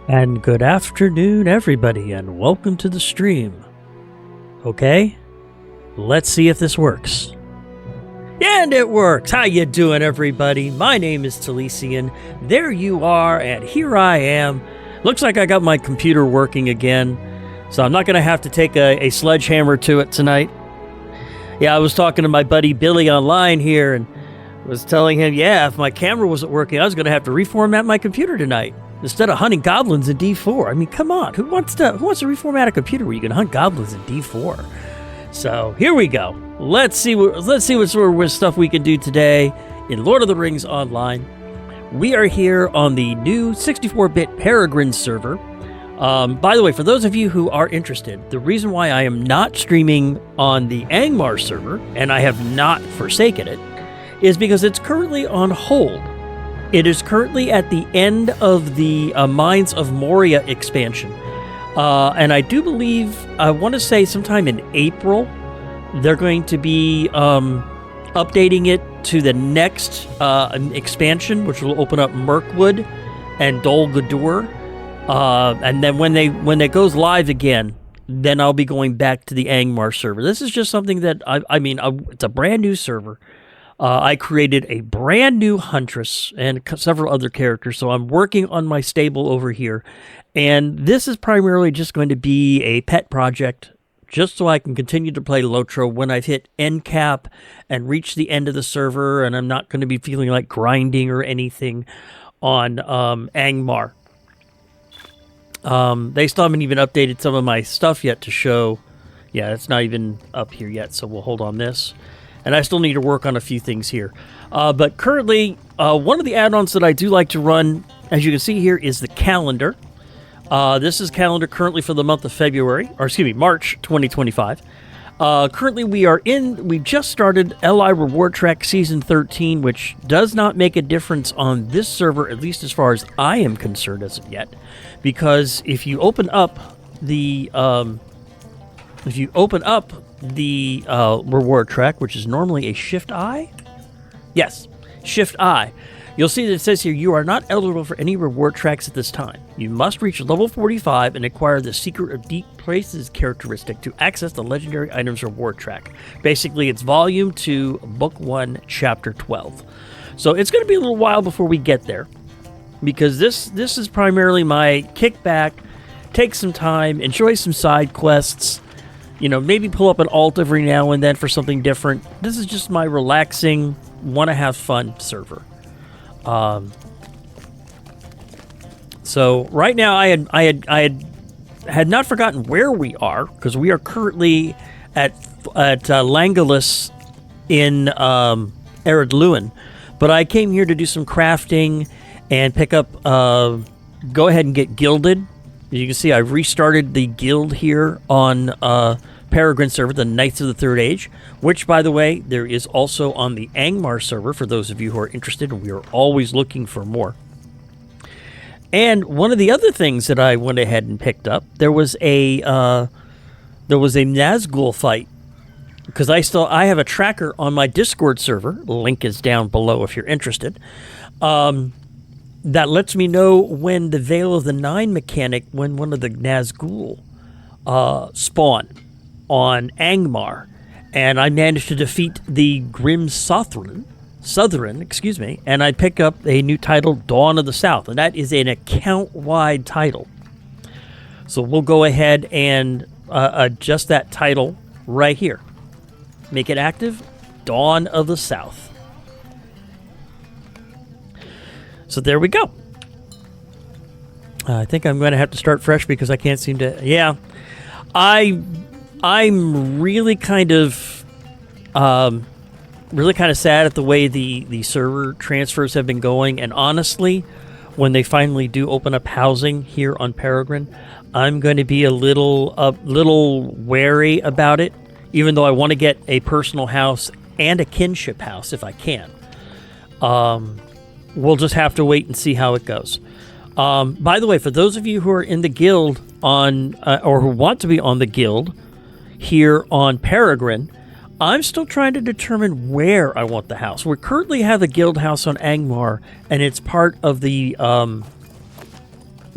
And good afternoon, everybody, and welcome to the stream. Okay, let's see if this works. And it works! How you doing, everybody? My name is Talesian. There you are, and here I am. Looks like I got my computer working again, so I'm not going to have to take a sledgehammer to it tonight. Yeah, I was talking to my buddy Billy online here, and was telling him, yeah, if my camera wasn't working, I was going to have to reformat my computer tonight. Instead of hunting goblins in D4. I mean, come on. Who wants to reformat a computer where you can hunt goblins in D4? So here we go. Let's see what sort of stuff we can do today in Lord of the Rings Online. We are here on the new 64-bit Peregrin server. By the way, for those of you who are interested, the reason why I am not streaming on the Angmar server, and I have not forsaken it, is because it's currently on hold. It is currently at the end of the Mines of Moria expansion. And I do believe, I want to say sometime in April, they're going to be updating it to the next expansion, which will open up Mirkwood and Dol Guldur. And then when it goes live again, then I'll be going back to the Angmar server. This is just something that, it's a brand new server. I created a brand new Huntress and several other characters, so I'm working on my stable over here. And this is primarily just going to be a pet project, just so I can continue to play LOTRO when I've hit end cap and reach the end of the server, and I'm not going to be feeling like grinding or anything on Angmar. They still haven't even updated some of my stuff yet to show. Yeah, it's not even up here yet, so we'll hold on this. And I still need to work on a few things here. But currently, one of the add-ons that I do like to run, as you can see here, is the calendar. This is calendar currently for the month of March 2025. Currently, we just started LI Reward Track Season 13, which does not make a difference on this server, at least as far as I am concerned as of yet. Because if you open up the reward track, which is normally a Shift I. Yes, Shift I. You'll see that it says here, you are not eligible for any reward tracks at this time. You must reach level 45 and acquire the Secret of Deep Places characteristic to access the Legendary Items reward track. Basically, it's Volume 2, Book 1, Chapter 12. So it's going to be a little while before we get there, because this is primarily my kickback, take some time, enjoy some side quests, maybe pull up an alt every now and then for something different. This is just my relaxing, want to have fun server. So right now I had not forgotten where we are, because we are currently at Langelis in Ered Luin. But I came here to do some crafting and pick up, go ahead and get gilded. As you can see, I've restarted the guild here on Peregrin server, the Knights of the Third Age, which, by the way, there is also on the Angmar server for those of you who are interested. We are always looking for more. And one of the other things that I went ahead and picked up, there was a Nazgul fight, because I have a tracker on my Discord server. Link is down below if you're interested. That lets me know when the Veil of the Nine mechanic, when one of the Nazgul spawn on Angmar, and I managed to defeat the Grim Southron, and I pick up a new title, Dawn of the South, and that is an account-wide title. So we'll go ahead and adjust that title right here. Make it active, Dawn of the South. So there we go. I think I'm going to have to start fresh because I can't seem to... Yeah. I'm really kind of sad at the way the server transfers have been going. And honestly, when they finally do open up housing here on Peregrin, I'm going to be a little wary about it, even though I want to get a personal house and a kinship house if I can. We'll just have to wait and see how it goes. By the way, for those of you who are in the guild or who want to be on the guild here on Peregrin, I'm still trying to determine where I want the house. We currently have a guild house on Angmar, and it's part of the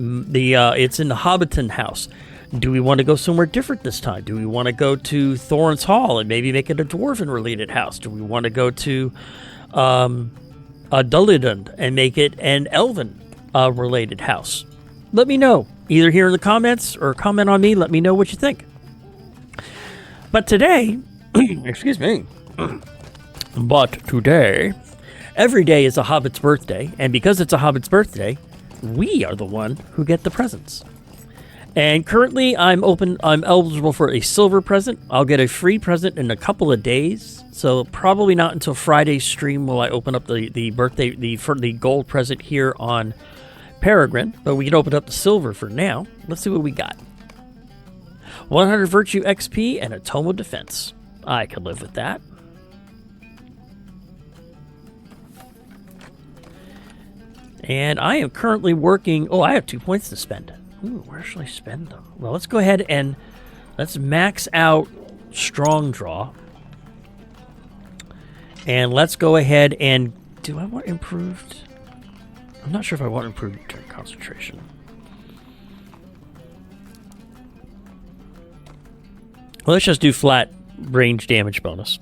It's in the Hobbiton house. Do we want to go somewhere different this time? Do we want to go to Thorin's Hall and maybe make it a dwarven-related house? Do we want to go to Dullidund and make it an elven related house? Let me know. Either here in the comments or comment on me. Let me know what you think. But today, excuse me, but today, every day is a Hobbit's birthday, and because it's a Hobbit's birthday, we are the one who get the presents. And currently, I'm eligible for a silver present. I'll get a free present in a couple of days, so probably not until Friday's stream will I open up the gold present here on Peregrin, but we can open up the silver for now. Let's see what we got. 100 Virtue XP and a Tome of Defense. I could live with that. And I am currently working... Oh, I have 2 points to spend. Ooh, where should I spend them? Well, let's go ahead and let's max out Strong Draw. And let's go ahead and... Do I want improved? I'm not sure if I want improved turn concentration. Well, let's just do flat range damage bonus.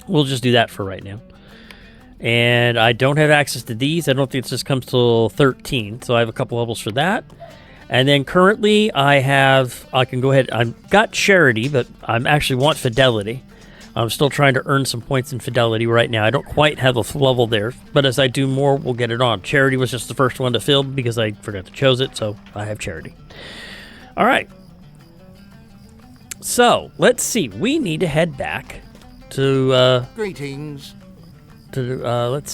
We'll just do that for right now. And I don't have access to these. I don't think this comes till 13, so I have a couple levels for that. And then currently I can go ahead, I've got Charity, but I actually want Fidelity. I'm still trying to earn some points in Fidelity right now. I don't quite have a level there, but as I do more, we'll get it on. Charity was just the first one to fill because I forgot to choose it, so I have Charity. All right. So, let's see. We need to head back to... Greetings. Let's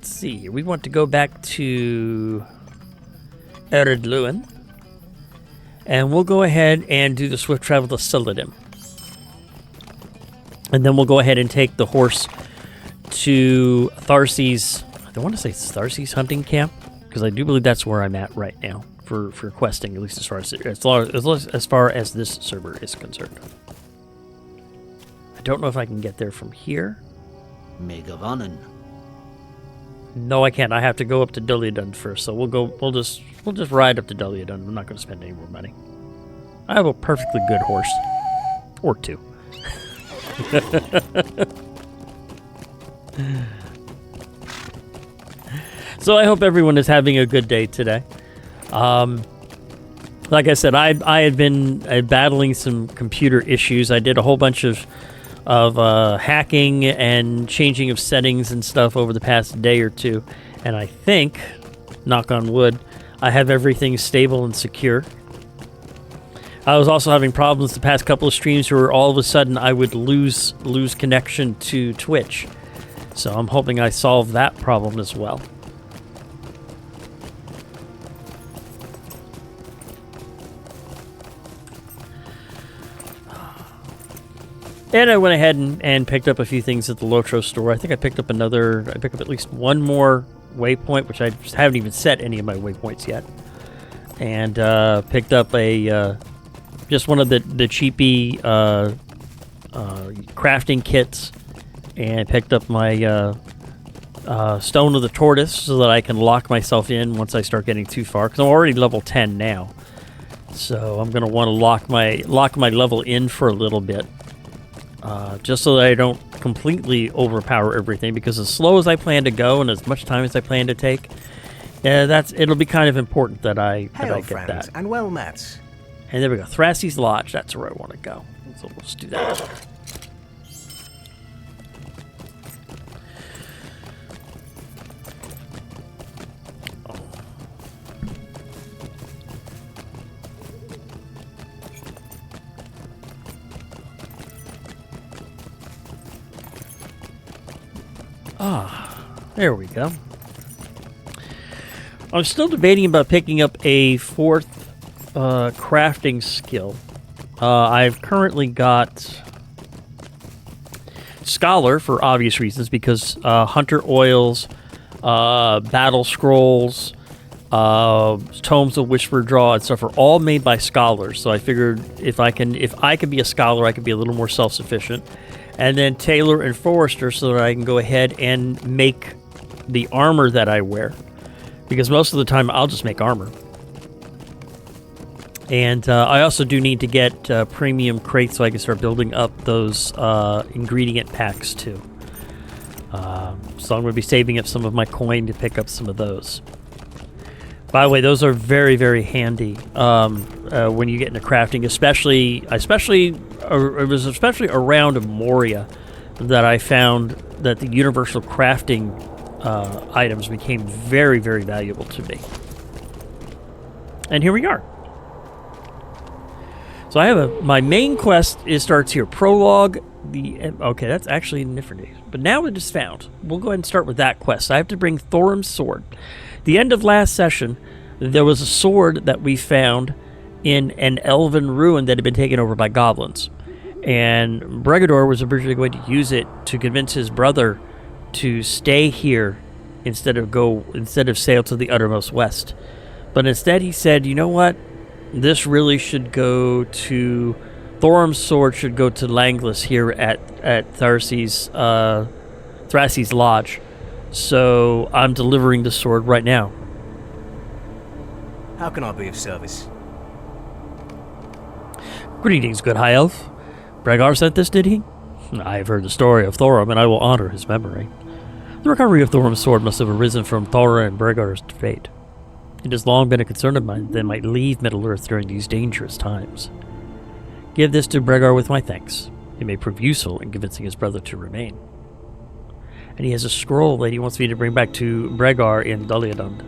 see. We want to go back to Ered Luin. And we'll go ahead and do the swift travel to Celadim. And then we'll go ahead and take the horse to Tharcy's... I want to say Tharcy's hunting camp, because I do believe that's where I'm at right now for questing, at least as far as this server is concerned. I don't know if I can get there from here. Megavanen. No, I can't. I have to go up to Dullidund first. So we'll just ride up to Dullidund. I'm not going to spend any more money. I have a perfectly good horse, or two. So I hope everyone is having a good day today. Like I said, I had been battling some computer issues. I did a whole bunch of hacking and changing of settings and stuff over the past day or two, and I think, knock on wood, I have everything stable and secure. I was also having problems the past couple of streams where all of a sudden I would lose connection to Twitch. So I'm hoping I solve that problem as well. And I went ahead and picked up a few things at the LOTRO store. I think I picked up at least one more waypoint, which I just haven't even set any of my waypoints yet. And picked up just one of the cheapy crafting kits, and picked up my Stone of the Tortoise so that I can lock myself in once I start getting too far, because I'm already level 10 now. So I'm going to want to lock my level in for a little bit, just so that I don't completely overpower everything, because as slow as I plan to go and as much time as I plan to take, it'll be kind of important that I get friends, that. And well met. And there we go. Thrassy's Lodge. That's where I want to go. So we'll just do that. There we go. I'm still debating about picking up a fourth crafting skill. I've currently got Scholar for obvious reasons, because Hunter Oils, Battle Scrolls, Tomes of Whisper Draw and stuff are all made by scholars. So I figured if I can be a scholar, I can be a little more self-sufficient. and then Tailor and Forester so that I can go ahead and make the armor that I wear. Because most of the time I'll just make armor. And I also do need to get premium crates so I can start building up those ingredient packs too. So I'm going to be saving up some of my coin to pick up some of those. By the way, those are very, very handy when you get into crafting, especially it was especially around Moria that I found that the universal crafting items became very, very valuable to me. And here we are. So I have my main quest starts here. Prologue. Okay, that's actually in different days. But now it is found. We'll go ahead and start with that quest. I have to bring Thorim's sword. The end of last session, there was a sword that we found in an elven ruin that had been taken over by goblins. And Bregador was originally going to use it to convince his brother to stay here instead of sail to the uttermost west. But instead he said, you know what? This really should go to... Thorim's sword should go to Langlis here at Thrasie's Lodge. So I'm delivering the sword right now. How can I be of service? Greetings, good high elf. Bregar sent this, did he? I have heard the story of Thorim, and I will honor his memory. The recovery of Thorim's sword must have arisen from Thora and Bregar's fate. It has long been a concern of mine that might leave Middle-earth during these dangerous times. Give this to Bregar with my thanks. It may prove useful in convincing his brother to remain. And he has a scroll that he wants me to bring back to Bregar in Daliadund.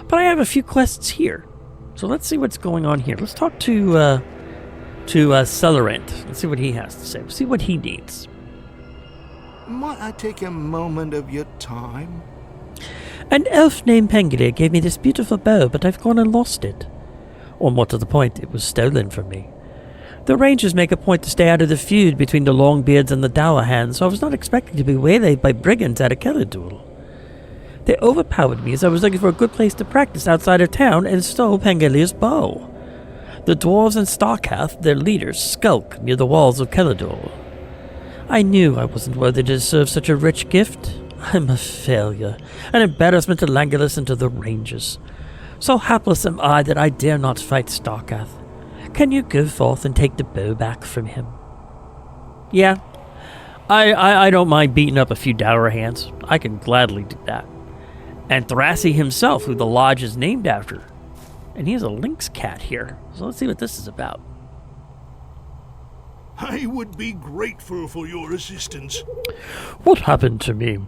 But I have a few quests here. So let's see what's going on here. Let's talk to Celerant. Let's see what he has to say. Let's see what he needs. Might I take a moment of your time? An elf named Pengele gave me this beautiful bow, but I've gone and lost it. Or more to the point, it was stolen from me. The Rangers make a point to stay out of the feud between the Longbeards and the Dowerhands, so I was not expecting to be waylaid by brigands at a Kelladul. They overpowered me as I was looking for a good place to practice outside of town and stole Pengele's bow. The dwarves and Starkath, their leaders, skulk near the walls of Kelladul. I knew I wasn't worthy to deserve such a rich gift. I'm a failure, an embarrassment to Langlis and to the Rangers. So hapless am I that I dare not fight Starkath. Can you go forth and take the bow back from him? Yeah, I don't mind beating up a few dour hands. I can gladly do that. And Thrasie himself, who the lodge is named after. And he has a lynx cat here. So let's see what this is about. I would be grateful for your assistance. What happened to me?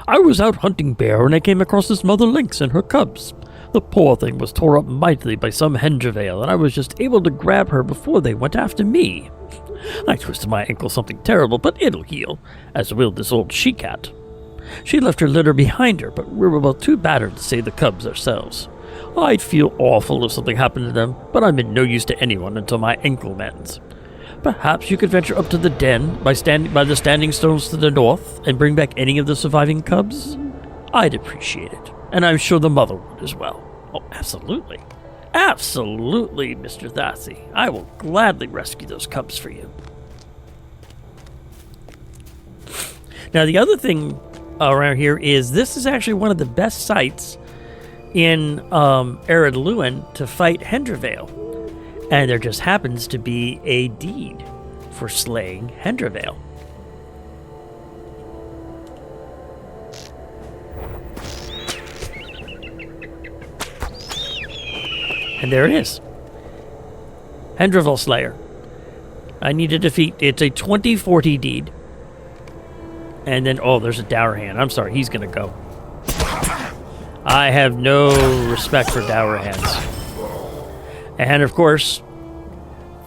I was out hunting bear when I came across this mother lynx and her cubs. The poor thing was tore up mightily by some Hendravale, and I was just able to grab her before they went after me. I twisted my ankle something terrible, but it'll heal, as will this old she-cat. She left her litter behind her, but we were both too battered to save the cubs ourselves. I'd feel awful if something happened to them, but I'm in no use to anyone until my ankle mends. Perhaps you could venture up to the den by the standing stones to the north and bring back any of the surviving cubs? I'd appreciate it, and I'm sure the mother would as well. Oh, absolutely. Absolutely, Mr. Thrassie. I will gladly rescue those cubs for you. Now, the other thing around here is this is actually one of the best sites in Ered Luin to fight Hendravale. And there just happens to be a deed for slaying Hendravale. And there it is. Hendravale Slayer. I need to defeat... It's a 2040 deed. And then... Oh, there's a dour hand. I'm sorry, he's gonna go. I have no respect for dour hands. And of course,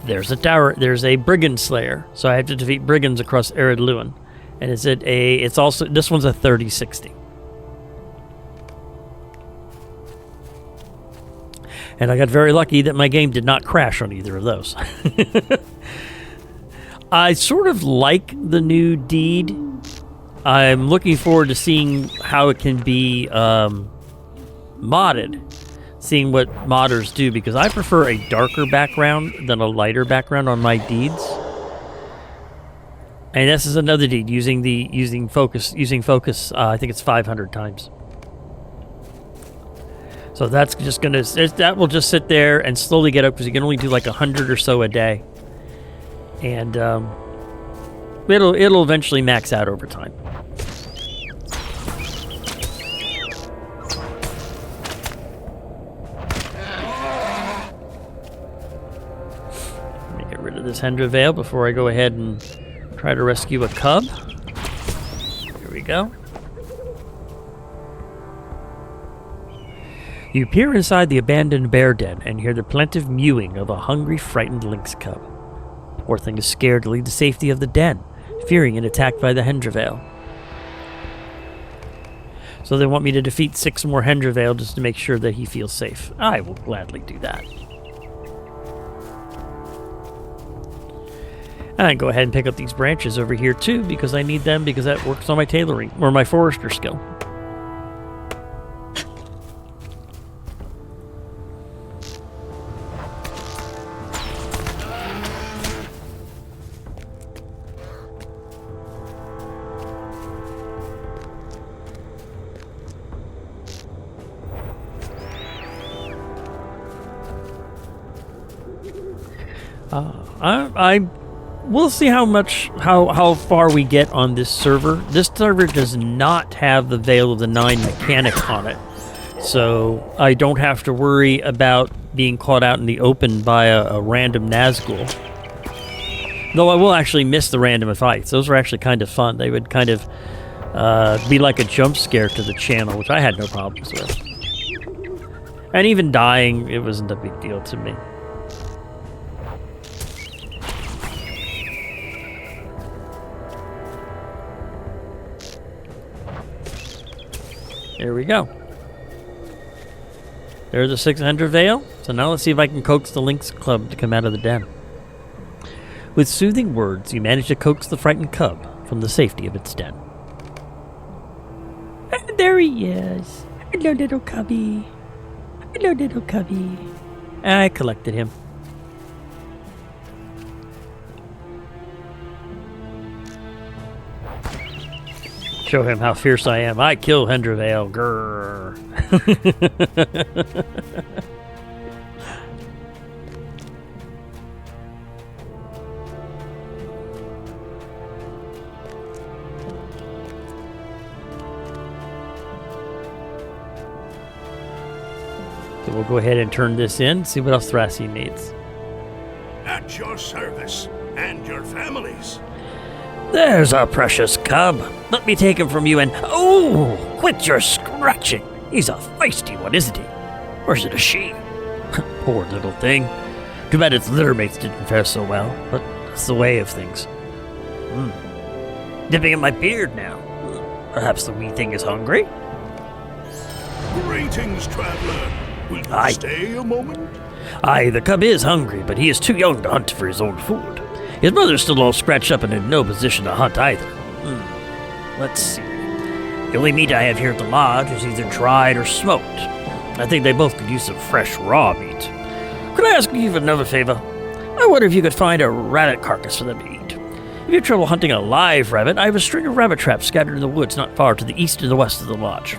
there's a brigand slayer. So I have to defeat brigands across Ered Luin. And it's also... This one's a 3060. And I got very lucky that my game did not crash on either of those. I sort of like the new deed. I'm looking forward to seeing how it can be modded. Seeing what modders do, because I prefer a darker background than a lighter background on my deeds. And this is another deed using focus. I think it's 500 times. So that's just gonna that will just sit there and slowly get up because you can only do like 100 or so a day, and it'll eventually max out over time. Let me get rid of this Hendra Veil before I go ahead and try to rescue a cub. Here we go. You peer inside the abandoned bear den and hear the plaintive mewing of a hungry, frightened lynx cub. Poor thing is scared to leave the safety of the den, fearing an attack by the Hendravale. So they want me to defeat 6 more Hendravale just to make sure that he feels safe. I will gladly do that. And I go ahead and pick up these branches over here too because I need them because that works on my tailoring or my forester skill. We'll see how far we get on this server. This server does not have the Veil of the Nine mechanic on it, so I don't have to worry about being caught out in the open by a random Nazgul. Though I will actually miss the random fights. Those were actually kind of fun. They would kind of be like a jump scare to the channel, which I had no problems with. And even dying, it wasn't a big deal to me. There we go. There's a 600 Veil. So now let's see if I can coax the Lynx Club to come out of the den. With soothing words, you manage to coax the frightened cub from the safety of its den. And there he is. Hello, little cubby. Hello, little cubby. I collected him. Show him how fierce I am. I kill Hendravale. Grrr. So we'll go ahead and turn this in, see what else Thrassie needs. At your service and your families. There's our precious cub. Let me take him from you and... Oh! Quit your scratching! He's a feisty one, isn't he? Or is it a she? Poor little thing. Too bad its litter mates didn't fare so well, but that's the way of things. Dipping in my beard now. Perhaps the wee thing is hungry? Greetings, traveler. Will you Aye. stay a moment? Aye, the cub is hungry, but he is too young to hunt for his own food. His mother's still all scratched up and in no position to hunt either. Let's see. The only meat I have here at the lodge is either dried or smoked. I think they both could use some fresh raw meat. Could I ask you for another favor? I wonder if you could find a rabbit carcass for them to eat. If you have trouble hunting a live rabbit, I have a string of rabbit traps scattered in the woods not far to the east and the west of the lodge.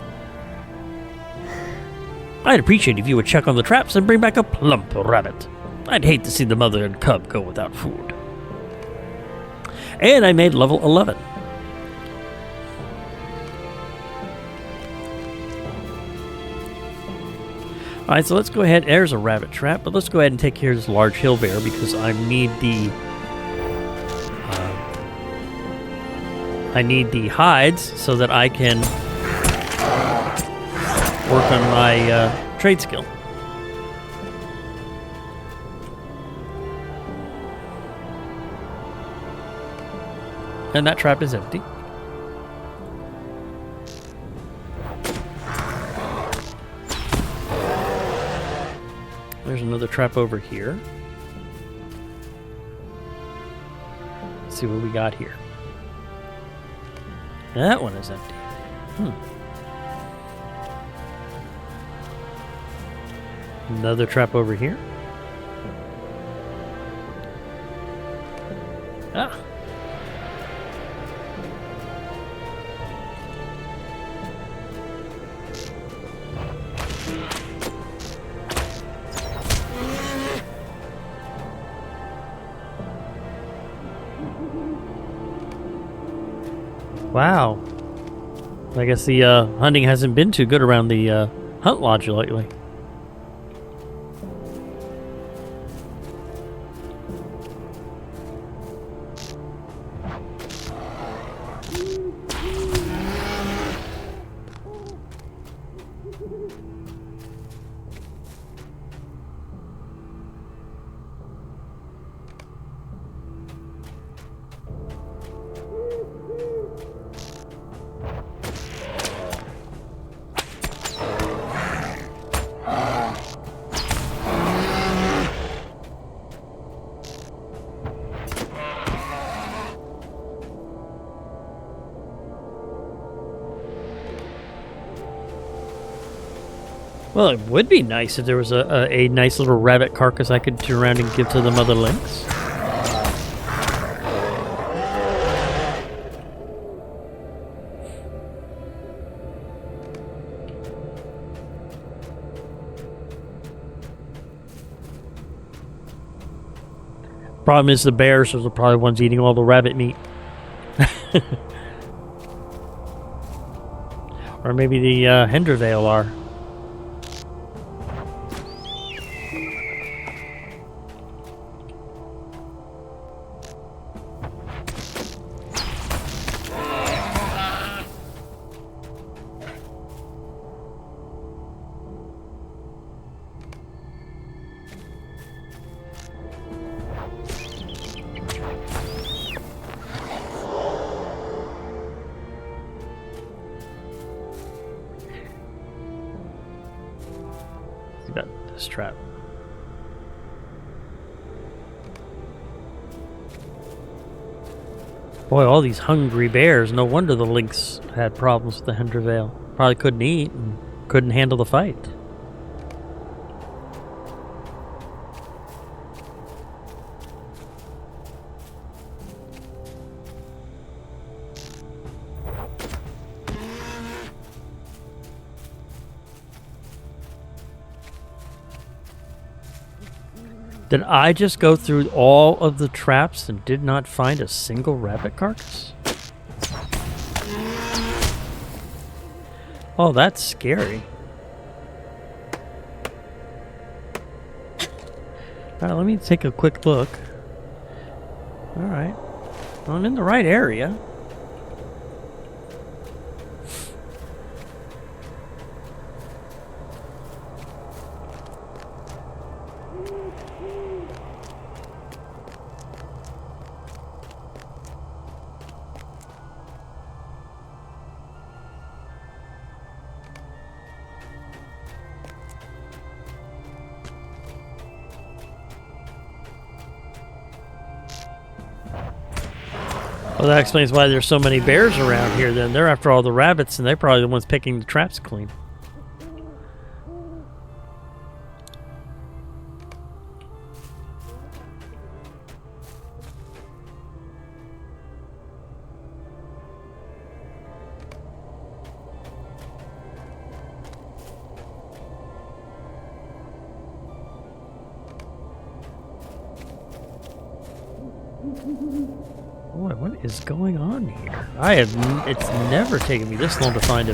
I'd appreciate if you would check on the traps and bring back a plump rabbit. I'd hate to see the mother and cub go without food. And I made level 11. Alright, so let's go ahead. There's a rabbit trap, but let's go ahead and take care of this large hill bear because I need the hides so that I can work on my trade skill. And that trap is empty. There's another trap over here. Let's see what we got here. That one is empty. Another trap over here. Wow. I guess the hunting hasn't been too good around the hunt lodge lately. Well, it would be nice if there was a nice little rabbit carcass I could turn around and give to the mother lynx. Problem is the bears are probably the ones eating all the rabbit meat. Or maybe the Hendervale are. This trap. Boy, all these hungry bears. No wonder the lynx had problems with the Hendervale. Probably couldn't eat and couldn't handle the fight. Did I just go through all of the traps and did not find a single rabbit carcass? Oh, that's scary. Alright, let me take a quick look. Alright. Well, I'm in the right area. Well, that explains why there's so many bears around here then. They're after all the rabbits, and they're probably the ones picking the traps clean. Boy, what is going on here? It's never taken me this long to find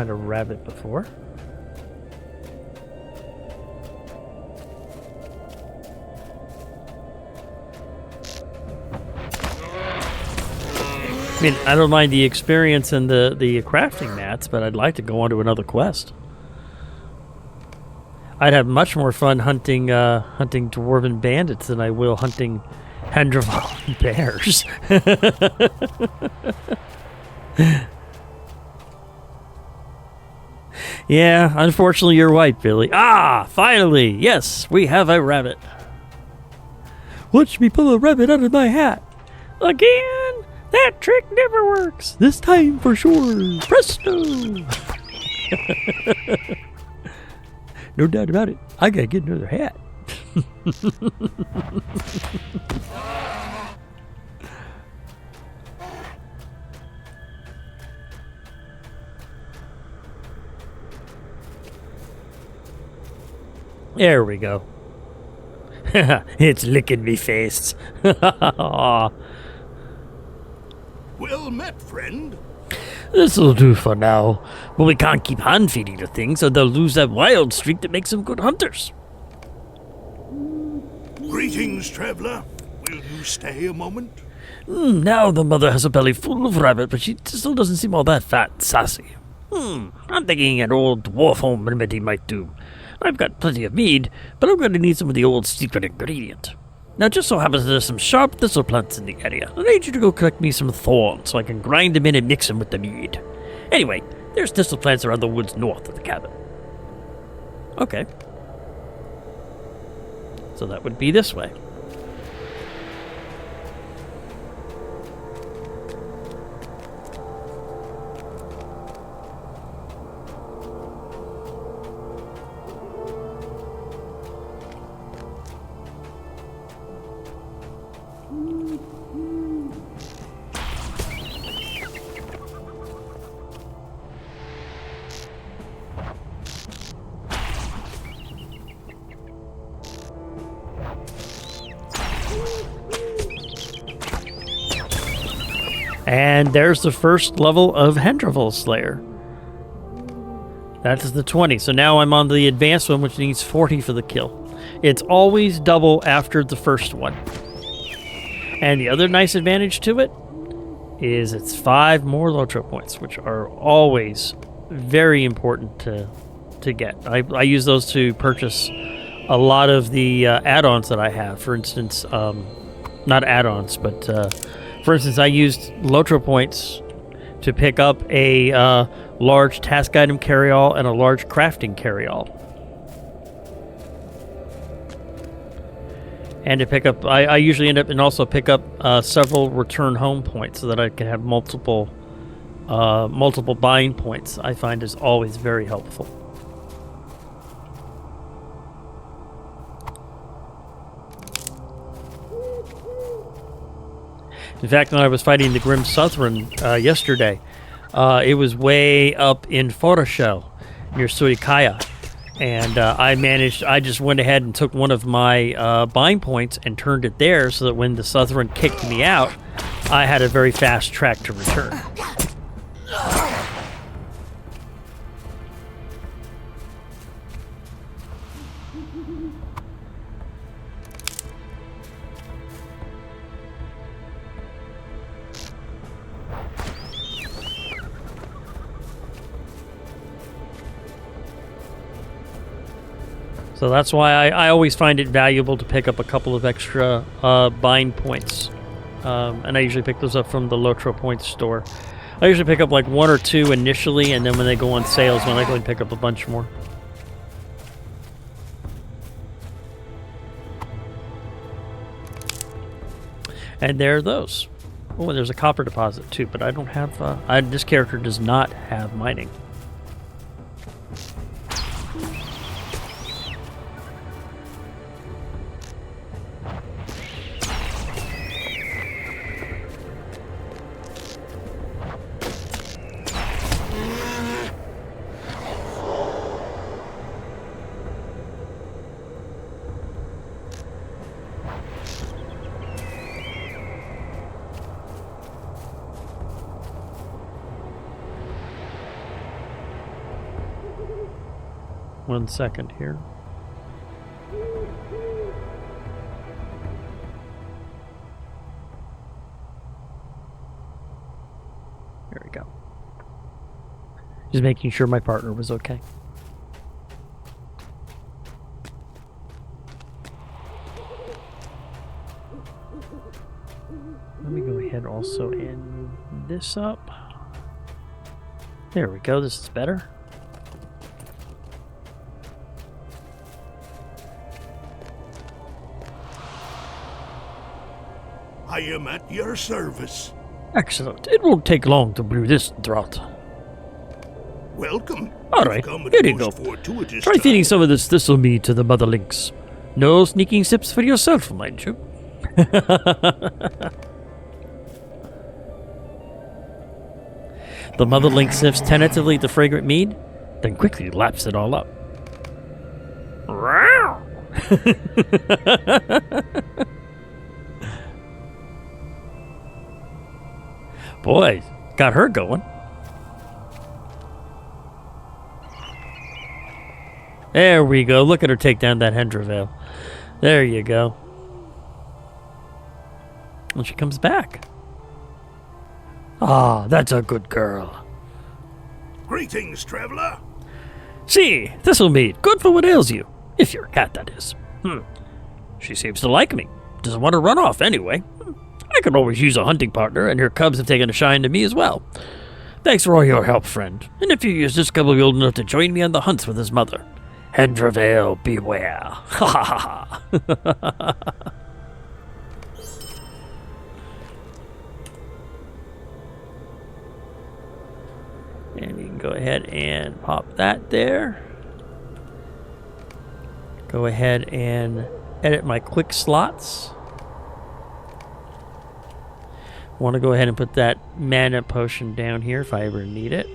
a rabbit before. I mean, I don't mind the experience and the crafting mats, but I'd like to go on to another quest. I'd have much more fun hunting dwarven bandits than I will hunting Hendervale bears. Yeah, unfortunately you're right, Billy. Ah, finally! Yes, we have a rabbit. Watch me pull a rabbit out of my hat. Again? That trick never works. This time for sure. Presto! No doubt about it. I gotta get another hat. There we go. It's licking me face. Well met, friend. This'll do for now, but we can't keep hand-feeding the things or they'll lose that wild streak that makes them good hunters. Greetings, traveler. Will you stay a moment? Now the mother has a belly full of rabbit, but she still doesn't seem all that fat and sassy. I'm thinking an old dwarf home remedy might do. I've got plenty of mead, but I'm going to need some of the old secret ingredient. Now, just so happens there's some sharp thistle plants in the area. I need you to go collect me some thorns so I can grind them in and mix them with the mead. Anyway, there's thistle plants around the woods north of the cabin. Okay. So that would be this way. And there's the first level of Hendravel Slayer. That is the 20. So now I'm on the advanced one, which needs 40 for the kill. It's always double after the first one. And the other nice advantage to it is it's 5 more LOTRO points, which are always very important to get. I use those to purchase a lot of the add-ons that I have. For instance, not add-ons, but for instance, I used LOTRO points to pick up a large task item carry-all and a large crafting carry-all. And to pick up, I usually end up and also pick up several return home points so that I can have multiple buying points. I find is always very helpful. In fact, when I was fighting the Grim Southron yesterday, it was way up in Foreshell near Surikaya. And I just went ahead and took one of my buying points and turned it there so that when the Southron kicked me out, I had a very fast track to return. So that's why I always find it valuable to pick up a couple of extra buying points. And I usually pick those up from the LOTRO points store. I usually pick up like 1 or 2 initially, and then when they go on sales, when I go and pick up a bunch more. And there are those. Oh, and there's a copper deposit too, but I don't have... this character does not have mining. One second here. There we go. Just making sure my partner was okay. Let me go ahead also and move this up. There we go. This is better. I am at your service. Excellent. It won't take long to brew this draught. Welcome. All right, here you go. Try feeding some of this thistle mead to the mother lynx. No sneaking sips for yourself, mind you. The mother lynx sniffs tentatively at the fragrant mead, then quickly laps it all up. Boy, got her going. There we go. Look at her take down that Hendravale. There you go. And she comes back. Ah, that's a good girl. Greetings, traveler. See, this'll meet. Good for what ails you. If you're a cat, that is. She seems to like me. Doesn't want to run off anyway. I could always use a hunting partner, and her cubs have taken a shine to me as well. Thanks for all your help, friend. In a few years, this cub will be old enough to join me on the hunts with his mother. Hendravale, beware. Ha ha ha ha. And you can go ahead and pop that there. Go ahead and edit my quick slots. Want to go ahead and put that mana potion down here if I ever need it.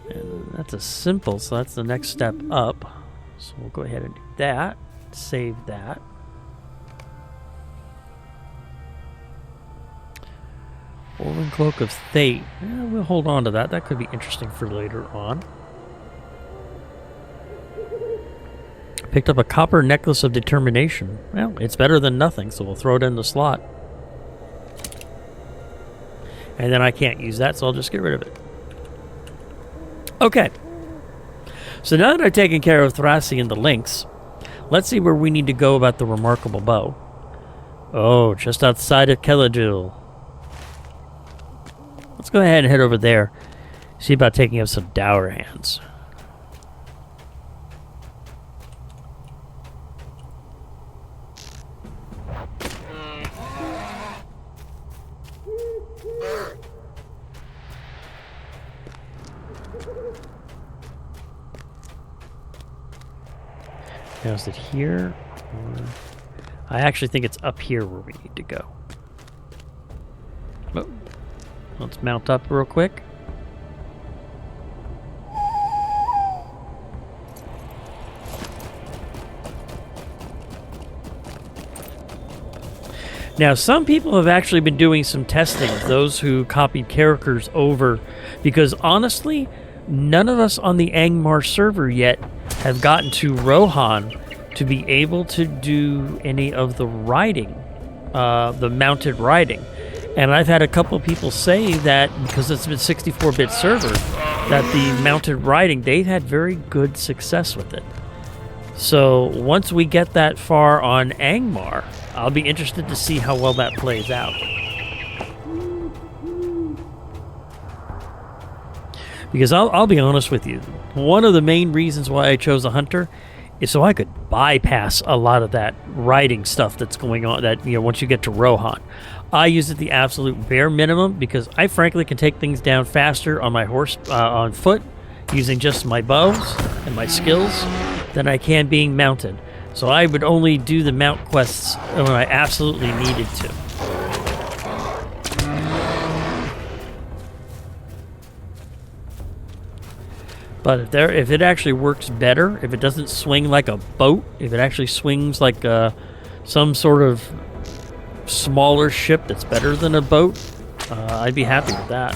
And that's a simple, so that's the next step up. So we'll go ahead and do that. Save that. Woven Cloak of Fate. Yeah, we'll hold on to that. That could be interesting for later on. Picked up a copper necklace of determination. Well, it's better than nothing, so we'll throw it in the slot. And then I can't use that, so I'll just get rid of it. Okay. So now that I've taken care of Thrassi and the Lynx, let's see where we need to go about the remarkable bow. Oh, just outside of Kelladil. Let's go ahead and head over there. See about taking up some dour hands. Now is it here? I actually think it's up here where we need to go. Oh. Let's mount up real quick. Now, some people have actually been doing some testing, those who copied characters over, because honestly, none of us on the Angmar server yet have gotten to Rohan to be able to do any of the riding, the mounted riding. And I've had a couple of people say that because it's been 64-bit server, that the mounted riding, they've had very good success with it. So once we get that far on Angmar, I'll be interested to see how well that plays out. Because I'll be honest with you, one of the main reasons why I chose a hunter is so I could bypass a lot of that riding stuff that's going on, that, you know, once you get to Rohan. I use it the absolute bare minimum because I frankly can take things down faster on my horse, on foot, using just my bows and my skills than I can being mounted. So I would only do the mount quests when I absolutely needed to. But if it actually works better, if it doesn't swing like a boat, if it actually swings like some sort of smaller ship that's better than a boat, I'd be happy with that.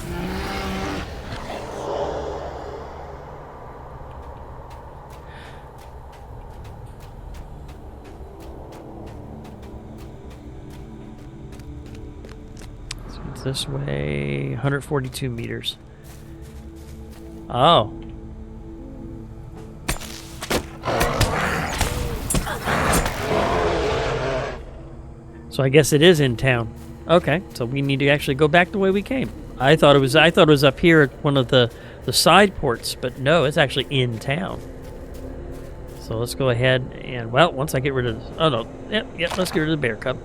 So it's this way, 142 meters. Oh. So I guess it is in town. Okay, so we need to actually go back the way we came. I thought it was up here at one of the side ports, but no, it's actually in town. So let's go ahead and, well, once I get rid of this, oh no, yep, let's get rid of the bear cub.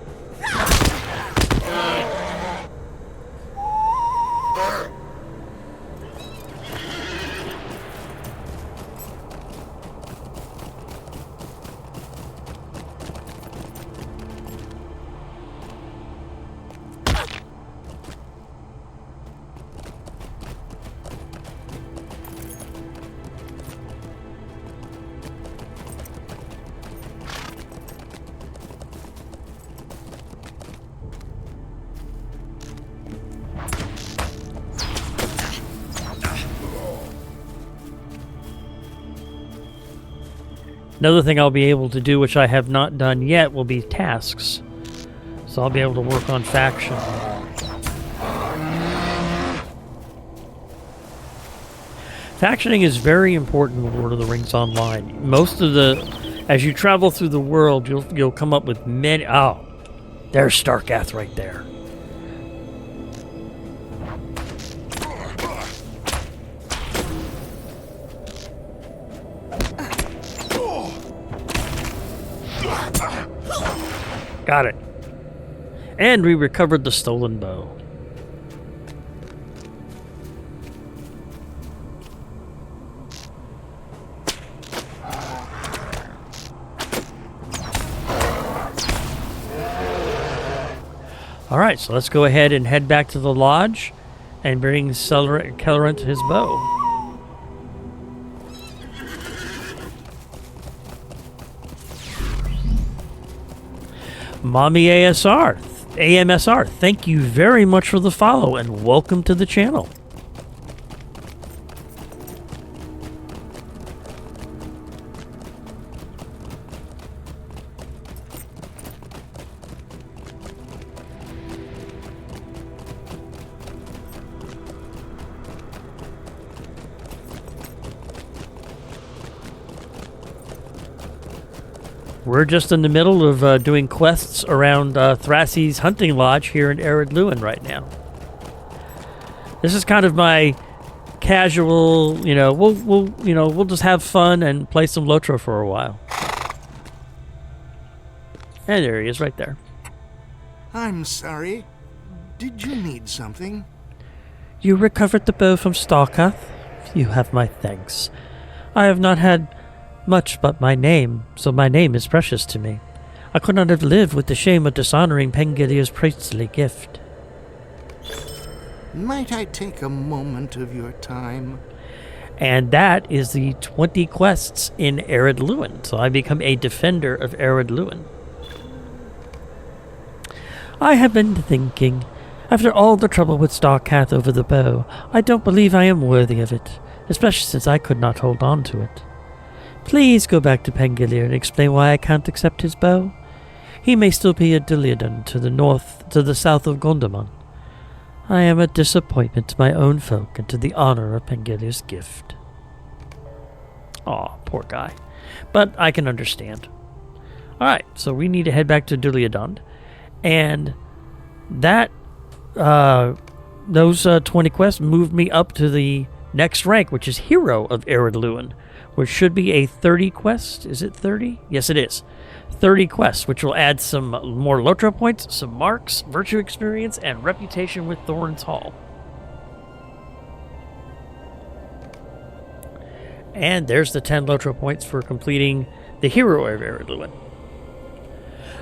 Another thing I'll be able to do, which I have not done yet, will be tasks. So I'll be able to work on faction. Factioning is very important in Lord of the Rings Online. As you travel through the world, you'll come up with many. Oh, there's Starkath right there. Got it. And we recovered the stolen bow. Alright, so let's go ahead and head back to the lodge and bring Kellerant his bow. Mommy AMSR, thank you very much for the follow and welcome to the channel. We're just in the middle of doing quests around Thrassy's hunting lodge here in Ered Luin right now. This is kind of my casual, we'll just have fun and play some LOTRO for a while. And there he is, right there. I'm sorry. Did you need something? You recovered the bow from Starkath? You have my thanks. I have not had much but my name, so my name is precious to me. I could not have lived with the shame of dishonoring Pengilir's priestly gift. Might I take a moment of your time? And that is the 20 quests in Ered Luin, so I become a defender of Ered Luin. I have been thinking, after all the trouble with Starkath over the bow, I don't believe I am worthy of it, especially since I could not hold on to it. Please go back to Pengilir and explain why I can't accept his bow. He may still be a Duliadan to the south of Gondomon. I am a disappointment to my own folk and to the honor of Pengilir's gift. Aw, poor guy. But I can understand. Alright, so we need to head back to Duliadan. And that, those 20 quests moved me up to the next rank, which is Hero of Ered Luin, which should be a 30 quest. Is it 30? Yes, it is. 30 quests, which will add some more LOTRO points, some marks, virtue experience, and reputation with Thorn's Hall. And there's the 10 LOTRO points for completing the Hero of Ered Luin.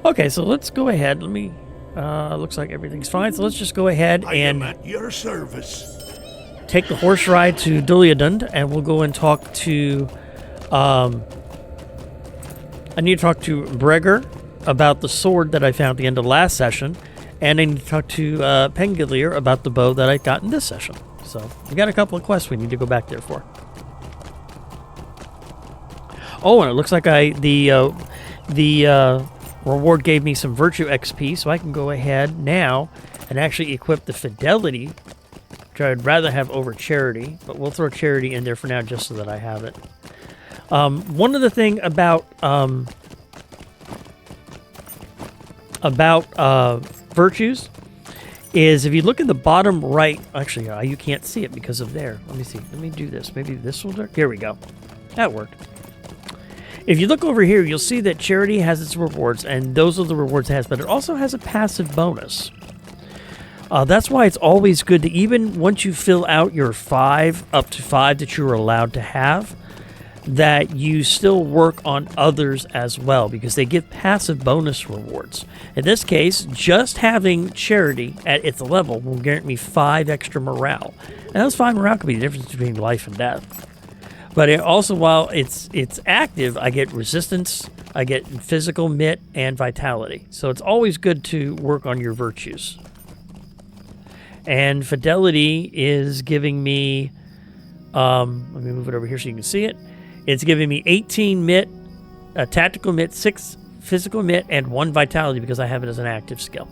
Okay, so let's go ahead. Let me... looks like everything's fine, so let's just go ahead and... I am at your service. Take the horse ride to Duliadan, and we'll go and talk to... I need to talk to Peregrin about the sword that I found at the end of last session, and I need to talk to Pengilir about the bow that I got in this session. So, we got a couple of quests we need to go back there for. Oh, and it looks like the reward gave me some virtue XP, so I can go ahead now and actually equip the fidelity, which I'd rather have over charity, but we'll throw charity in there for now just so that I have it. One of the thing about virtues is if you look at the bottom right, actually you can't see it because of there. Let me see. Let me do this. Maybe this will work. Here we go. That worked. If you look over here, you'll see that charity has its rewards, and those are the rewards it has, but it also has a passive bonus. That's why it's always good to, even once you fill out your 5, up to 5 that you're allowed to have, that you still work on others as well, because they give passive bonus rewards. In this case, just having charity at its level will guarantee me 5 extra morale. And those 5 morale could be the difference between life and death. But it also, while it's active, I get resistance, I get physical, mit, and vitality. So it's always good to work on your virtues. And fidelity is giving me, let me move it over here so you can see it. It's giving me 18 mit, tactical mitt, 6 physical mitt, and 1 vitality because I have it as an active skill.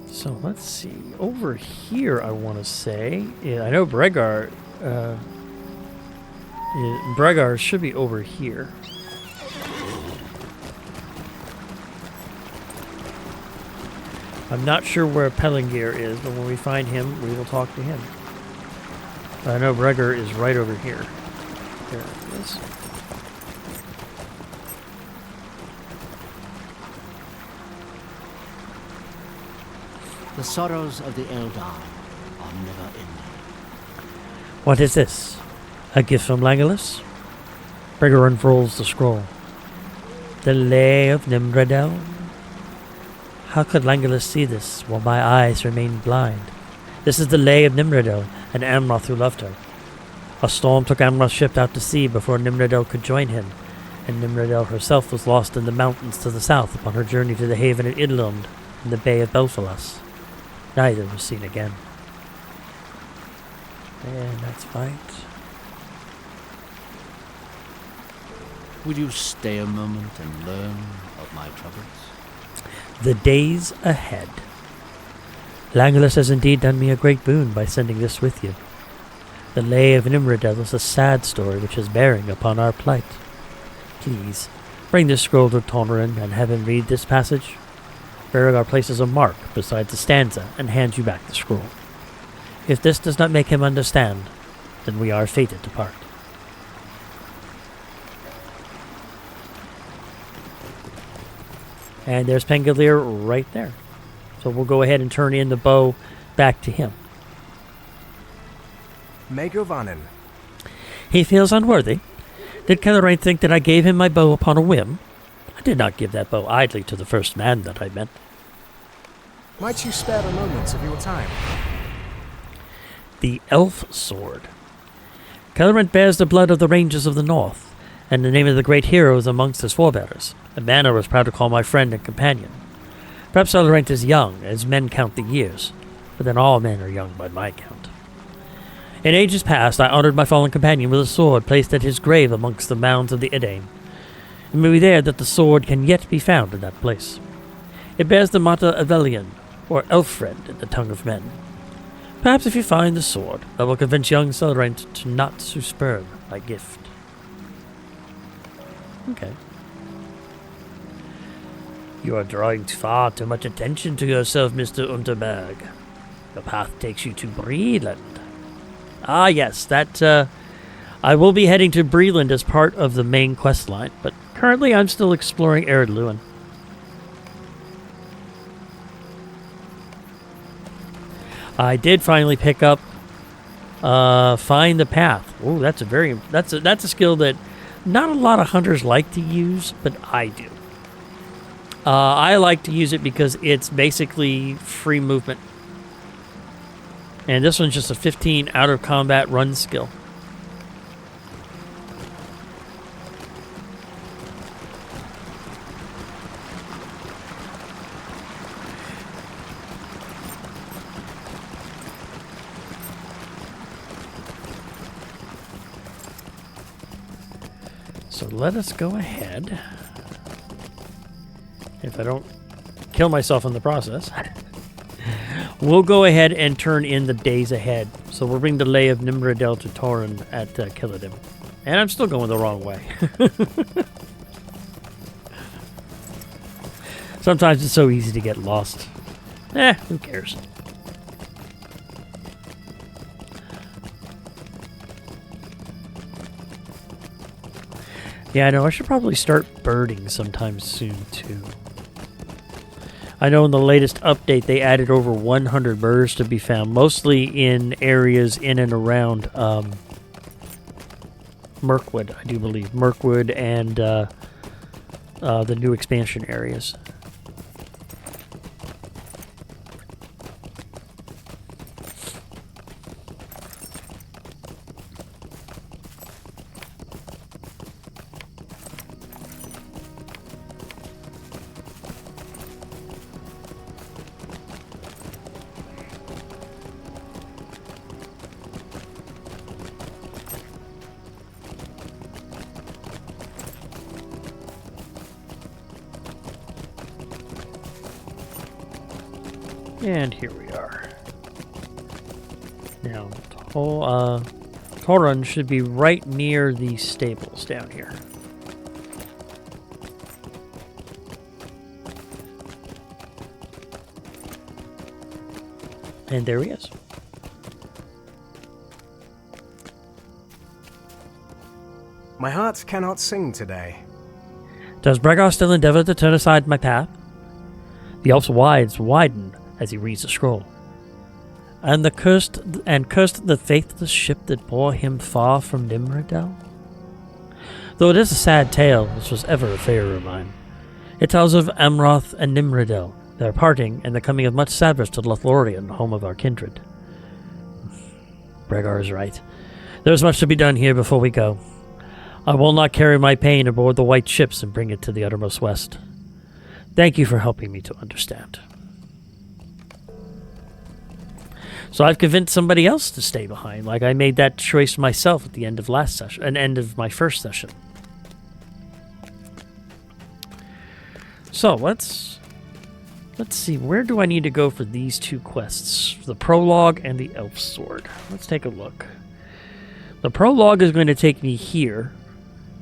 So let's see. Over here, I want to say, I know Bregar should be over here. I'm not sure where Pelengir is, but when we find him, we will talk to him. I know Bregar is right over here. There it is. The sorrows of the Eldar are never ending. What is this? A gift from Legolas? Bregar unfurls the scroll. The Lay of Nimradel? How could Legolas see this while my eyes remain blind? This is the Lay of Nimradel and Amroth who loved her. A storm took Amroth's ship out to sea before Nimradel could join him, and Nimradel herself was lost in the mountains to the south upon her journey to the haven at Idlund in the Bay of Belfalas. Neither was seen again. And that's right. Would you stay a moment and learn of my troubles? The days ahead. Legolas has indeed done me a great boon by sending this with you. The Lay of Nimradel is a sad story which has bearing upon our plight. Please, bring this scroll to Tonrin and have him read this passage. Berengar places a mark beside the stanza and hands you back the scroll. If this does not make him understand, then we are fated to part. And there's Pengalier right there. So we'll go ahead and turn in the bow back to him. Megovanen. He feels unworthy. Did Kellerine think that I gave him my bow upon a whim? I did not give that bow idly to the first man that I met. Might you spare a moment of your time? The Elf Sword. Kellerine bears the blood of the Rangers of the North, and the name of the great hero is amongst his forebearers, a man I was proud to call my friend and companion. Perhaps Elrond is young, as men count the years, but then all men are young by my count. In ages past, I honored my fallen companion with a sword placed at his grave amongst the mounds of the Edain. It may be there that the sword can yet be found in that place. It bears the motto Avelian, or Elfred in the tongue of men. Perhaps if you find the sword, I will convince young Selrent to not to spurn my gift. Okay. You are drawing far too much attention to yourself, Mr. Unterberg. The path takes you to Breland. Ah, yes, that, I will be heading to Breland as part of the main quest line, but currently I'm still exploring Ered Luin. I did finally pick up Find the Path. Oh, that's a skill that not a lot of hunters like to use, but I do. I like to use it because it's basically free movement. And this one's just a 15 out of combat run skill. So let us go ahead. If I don't kill myself in the process. We'll go ahead and turn in the days ahead. So we'll bring the Lay of Nimradel to Tauren at Killidim. And I'm still going the wrong way. Sometimes it's so easy to get lost. Who cares? Yeah, I know. I should probably start birding sometime soon, too. I know in the latest update they added over 100 birds to be found, mostly in areas in and around Mirkwood, I do believe. Mirkwood and the new expansion areas. And here we are. Now, Torun should be right near the stables down here. And there he is. My heart cannot sing today. Does Bregor still endeavor to turn aside my path? The elf's eyes widen as he reads the scroll. And cursed the faithless ship that bore him far from Nimrodel? Though it is a sad tale, this was ever a favourite of mine. It tells of Amroth and Nimrodel, their parting, and the coming of much sadness to Lothlorien, home of our kindred. Bregor is right. There is much to be done here before we go. I will not carry my pain aboard the white ships and bring it to the uttermost west. Thank you for helping me to understand. So I've convinced somebody else to stay behind, like I made that choice myself at the end of last session, and end of my first session. So let's see, where do I need to go for these two quests? The prologue and the elf sword. Let's take a look. The prologue is going to take me here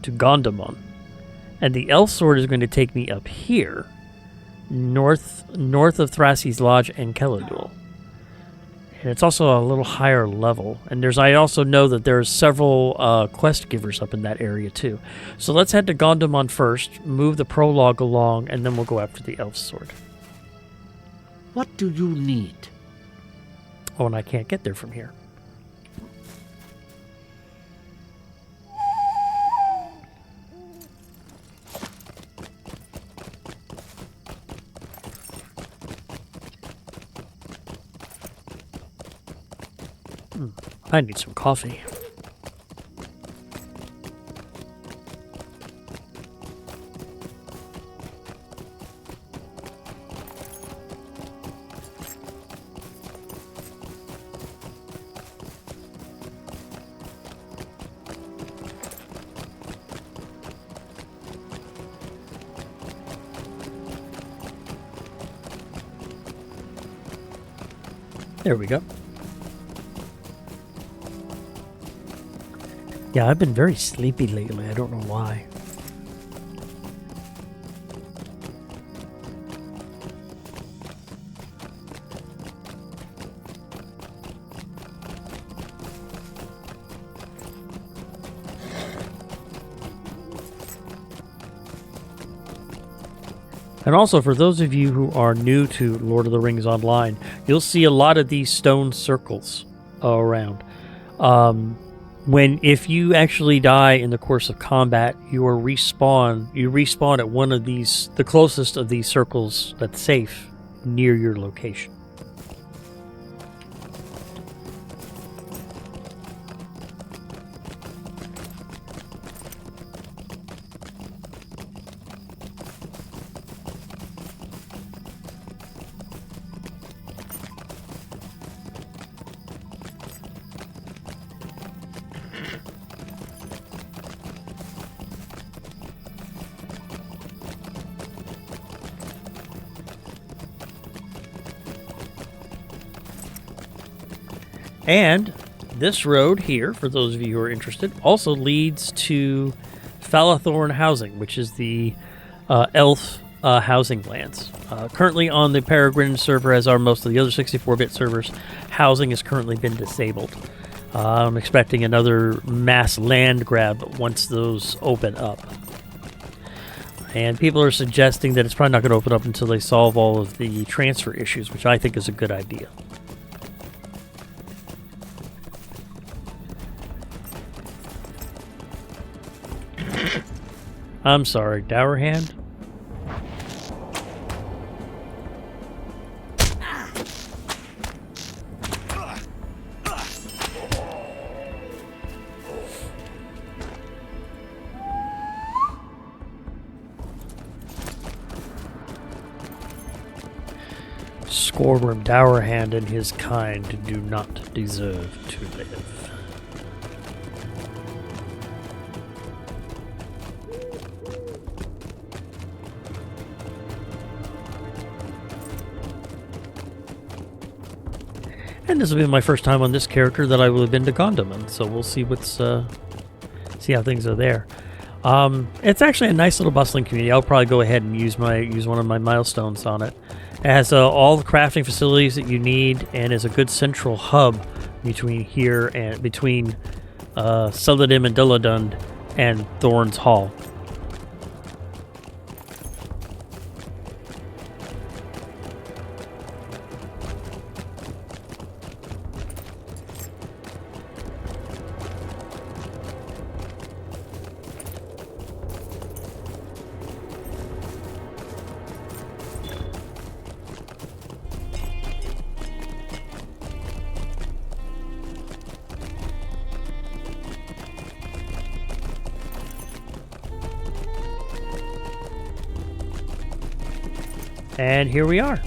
to Gondamon, and the elf sword is going to take me up here, north of Thrasie's Lodge and Keladul. And it's also a little higher level. And I also know that there's several quest givers up in that area too. So let's head to Gondamon first, move the prologue along, and then we'll go after the elf sword. What do you need? Oh, and I can't get there from here. I need some coffee. There we go. Yeah, I've been very sleepy lately. I don't know why. And also, for those of you who are new to Lord of the Rings Online, you'll see a lot of these stone circles around. If you actually die in the course of combat, you respawn at one of these, the closest of these circles that's safe near your location. And this road here, for those of you who are interested, also leads to Falathorn Housing, which is the elf housing lands. Currently on the Peregrin server, as are most of the other 64-bit servers, housing has currently been disabled. I'm expecting another mass land grab once those open up. And people are suggesting that it's probably not going to open up until they solve all of the transfer issues, which I think is a good idea. I'm sorry, Dour Hand. Scoreworm Dour Hand and his kind do not deserve to live. And this will be my first time on this character that I will have been to Gondom, so we'll see see how things are there. It's actually a nice little bustling community. I'll probably go ahead and use one of my milestones on it. It has all the crafting facilities that you need, and is a good central hub between here and between Celadin and Dilladund and Thorn's Hall. And here we are.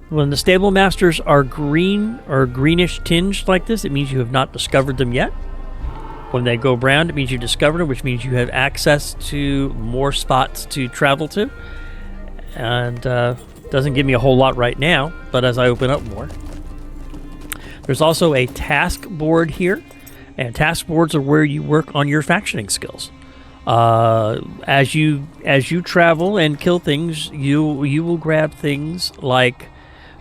When the stable masters are green or greenish tinged like this, it means you have not discovered them yet. When they go brown, it means you discovered them, which means you have access to more spots to travel to. And doesn't give me a whole lot right now, but as I open up more. There's also a task board here, and task boards are where you work on your factioning skills. As you travel and kill things, you will grab things like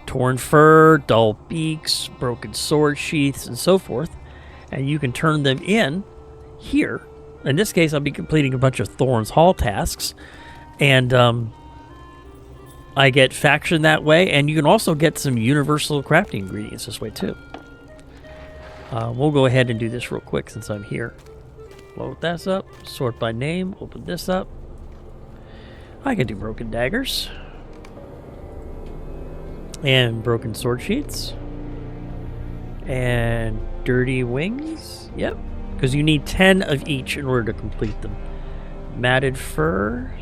torn fur, dull beaks, broken sword sheaths, and so forth, and you can turn them in here. In this case, I'll be completing a bunch of Thorn's Hall tasks, and I get faction that way, and you can also get some universal crafting ingredients this way too. We'll go ahead and do this real quick since I'm here. Load this up, sort by name, open this up. I can do broken daggers. And broken sword sheaths. And dirty wings. Yep. Because you need 10 of each in order to complete them. Matted fur.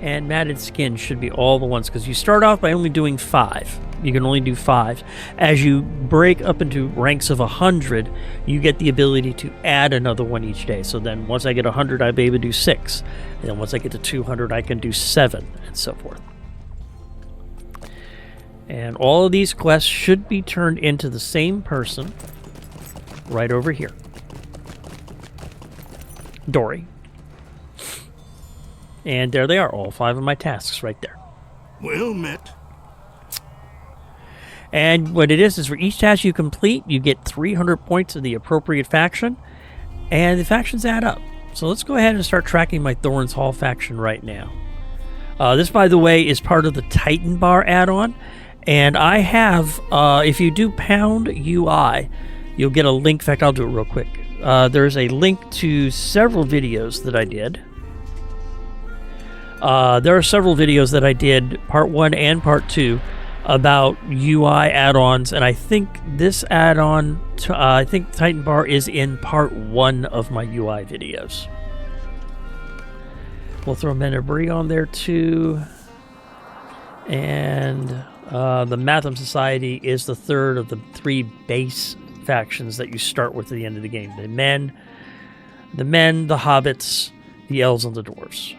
And matted skin should be all the ones, because you start off by only doing 5. You can only do 5. As you break up into ranks of 100, you get the ability to add another one each day. So then once I get 100, I'll be able to do 6. And then once I get to 200, I can do 7, and so forth. And all of these quests should be turned into the same person right over here. Dory. And there they are, all 5 of my tasks right there. Well met. And what it is for each task you complete, you get 300 points of the appropriate faction, and the factions add up. So let's go ahead and start tracking my Thorn's Hall faction right now. This, by the way, is part of the Titan Bar add-on, and I have, if you do pound UI, you'll get a link. In fact, I'll do it real quick. There's a link to several videos that I did. There are several videos that I did, part 1 and part 2, about UI add-ons, and I think this add-on, I think Titan Bar is in part 1 of my UI videos. We'll throw Menabri on there too, and the Matham Society is the third of the 3 base factions that you start with at the end of the game. The men, the hobbits, the elves, and the dwarves.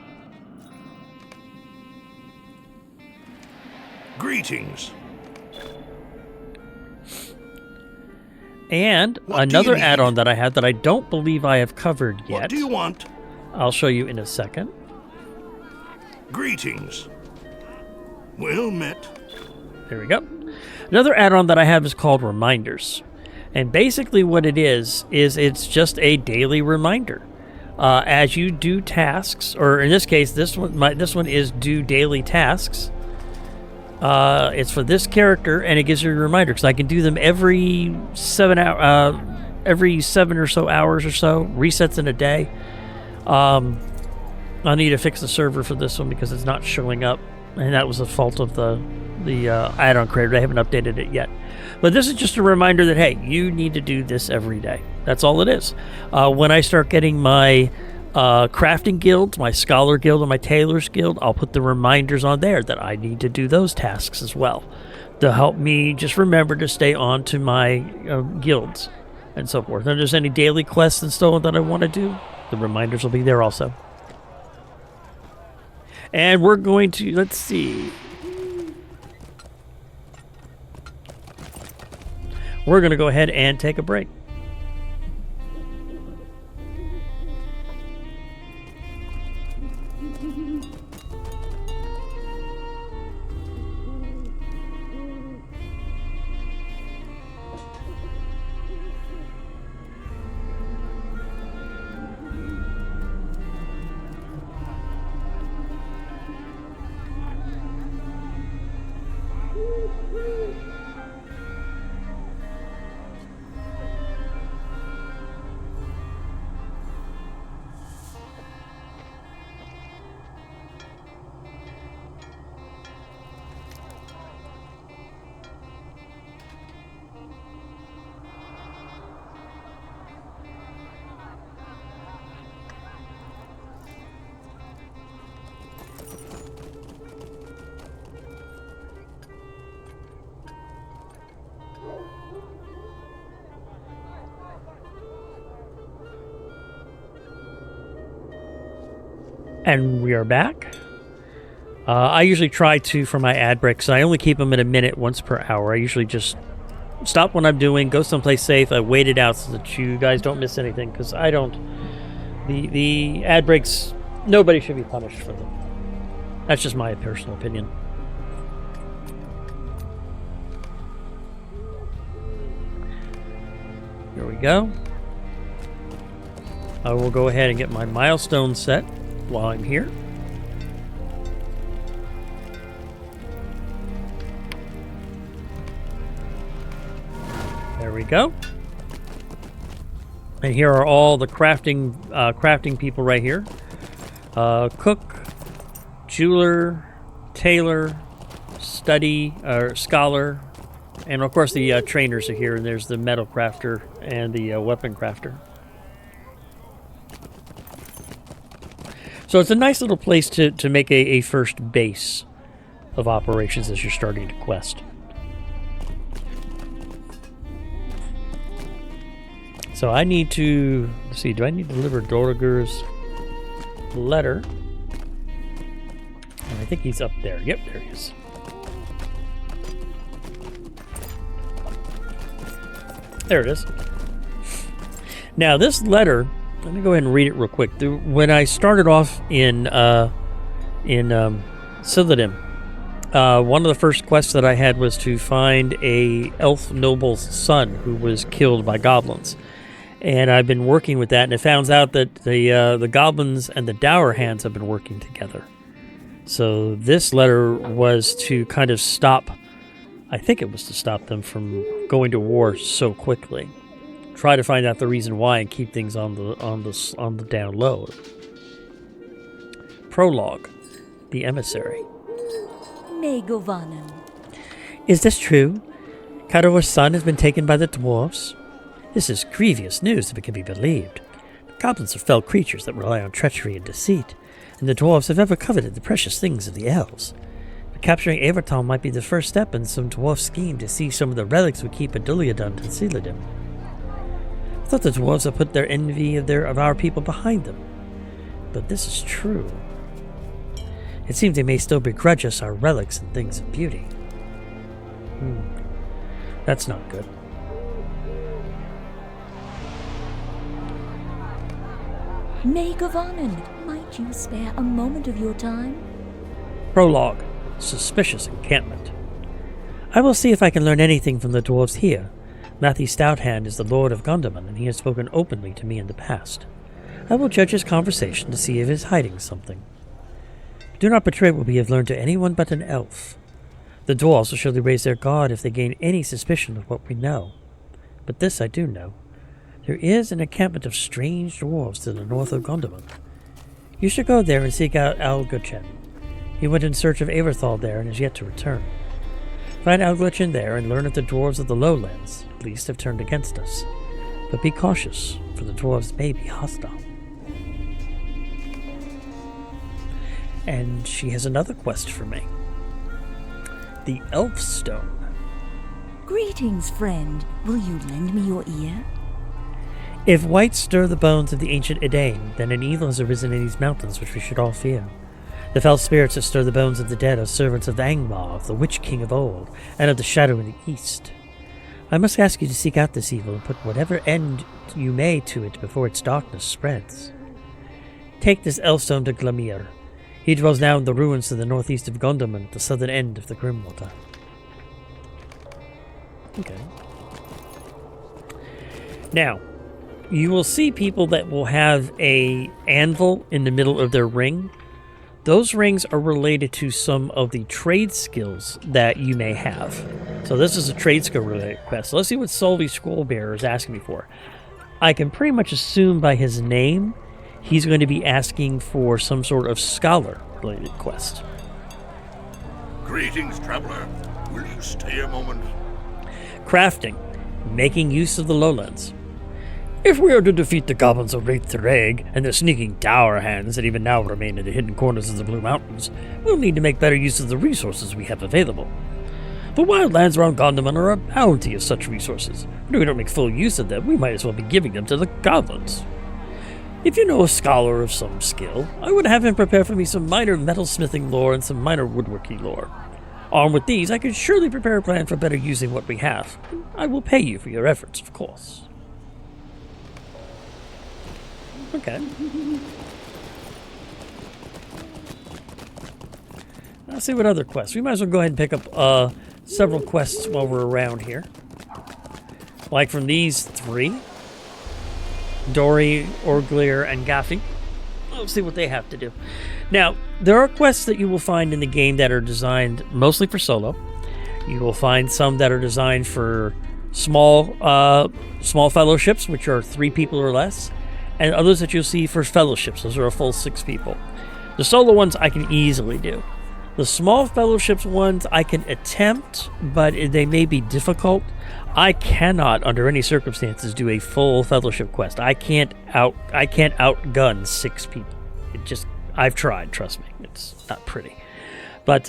Greetings. And another add-on that I have that I don't believe I have covered yet. What do you want? I'll show you in a second. Greetings. Well met. There we go. Another add-on that I have is called Reminders. And basically what it is it's just a daily reminder. As you do tasks, or in this case, this one is do daily tasks. It's for this character, and it gives you a reminder, because I can do them every 7 or so hours or so, resets in a day. I need to fix the server for this one because it's not showing up, and that was the fault of the add-on creator. I haven't updated it yet. But this is just a reminder that, hey, you need to do this every day. That's all it is. When I start getting my crafting guilds, my scholar guild, and my tailor's guild, I'll put the reminders on there that I need to do those tasks as well, to help me just remember to stay on to my guilds and so forth. And if there's any daily quests and so on that I want to do, the reminders will be there also. And we're going to, let's see. We're going to go ahead and take a break. And we are back. I usually try to, for my ad breaks, I only keep them at a minute once per hour. I usually just stop what I'm doing, go someplace safe. I wait it out so that you guys don't miss anything, because I don't... The ad breaks, nobody should be punished for them. That's just my personal opinion. Here we go. I will go ahead and get my milestone set while I'm here. There we go. And here are all the crafting people right here. Cook, jeweler, tailor, scholar, and of course the trainers are here. And there's the metal crafter and the weapon crafter. So it's a nice little place to make a first base of operations as you're starting to quest. So I need to, let's see, do I need to deliver Dolager's letter? And I think he's up there. Yep, there he is. There it is. Now this letter, let me go ahead and read it real quick. When I started off in Sillidim, one of the first quests that I had was to find a elf noble's son who was killed by goblins. And I've been working with that, and it found out that the goblins and the Dour Hands have been working together. So this letter was to kind of stop, I think it was to stop them from going to war so quickly. Try to find out the reason why and keep things on the down low. Prologue, the emissary. Megovanen. Is this true? Kador's son has been taken by the dwarves? This is grievous news if it can be believed. Goblins are fell creatures that rely on treachery and deceit, and the dwarves have ever coveted the precious things of the elves. But capturing Evertal might be the first step in some dwarf scheme to see some of the relics we keep at Duliadun and Celadim. I thought the dwarves had put their envy of our people behind them. But this is true. It seems they may still begrudge us our relics and things of beauty. That's not good. Megovanen, might you spare a moment of your time? Prologue, suspicious encampment. I will see if I can learn anything from the dwarves here. Matthew Stouthand is the Lord of Gondomar, and he has spoken openly to me in the past. I will judge his conversation to see if he is hiding something. Do not betray what we have learned to anyone but an elf. The dwarves will surely raise their guard if they gain any suspicion of what we know. But this I do know. There is an encampment of strange dwarves to the north of Gondomar. You should go there and seek out Algochin. He went in search of Everthal there and is yet to return. Find Algochin there and learn if the dwarves of the lowlands at least have turned against us. But be cautious, for the dwarves may be hostile. And she has another quest for me. The Elf Stone. Greetings, friend. Will you lend me your ear? If whites stir the bones of the ancient Edain, then an evil has arisen in these mountains which we should all fear. The fell spirits that stir the bones of the dead are servants of the Angmar, of the Witch King of old, and of the Shadow in the east. I must ask you to seek out this evil and put whatever end you may to it before its darkness spreads. Take this Elfstone to Glamir. He dwells now in the ruins to the northeast of Gondomar, at the southern end of the Grimwater. Okay. Now, you will see people that will have a anvil in the middle of their ring. Those rings are related to some of the trade skills that you may have. So this is a trade skill related quest. So let's see what Solvi Scrollbearer is asking me for. I can pretty much assume by his name, he's going to be asking for some sort of scholar related quest. Greetings, traveler. Will you stay a moment? Crafting. Making use of the lowlands. If we are to defeat the goblins of Wraith Thereg and the sneaking dour hands that even now remain in the hidden corners of the Blue Mountains, we'll need to make better use of the resources we have available. The wildlands around Gondomar are a bounty of such resources, but if we don't make full use of them, we might as well be giving them to the goblins. If you know a scholar of some skill, I would have him prepare for me some minor metalsmithing lore and some minor woodworking lore. Armed with these, I can surely prepare a plan for better using what we have. I will pay you for your efforts, of course. Okay. Let's see what other quests. We might as well go ahead and pick up several quests while we're around here. Like from these three. Dory, Orglir, and Gaffy. Let's see what they have to do. Now, there are quests that you will find in the game that are designed mostly for solo. You will find some that are designed for small fellowships, which are 3 people or less. And others that you'll see for fellowships. Those are a full 6 people. The solo ones I can easily do. The small fellowships ones I can attempt, but they may be difficult. I cannot, under any circumstances, do a full fellowship quest. I can't outgun 6 people. I've tried, trust me. It's not pretty. But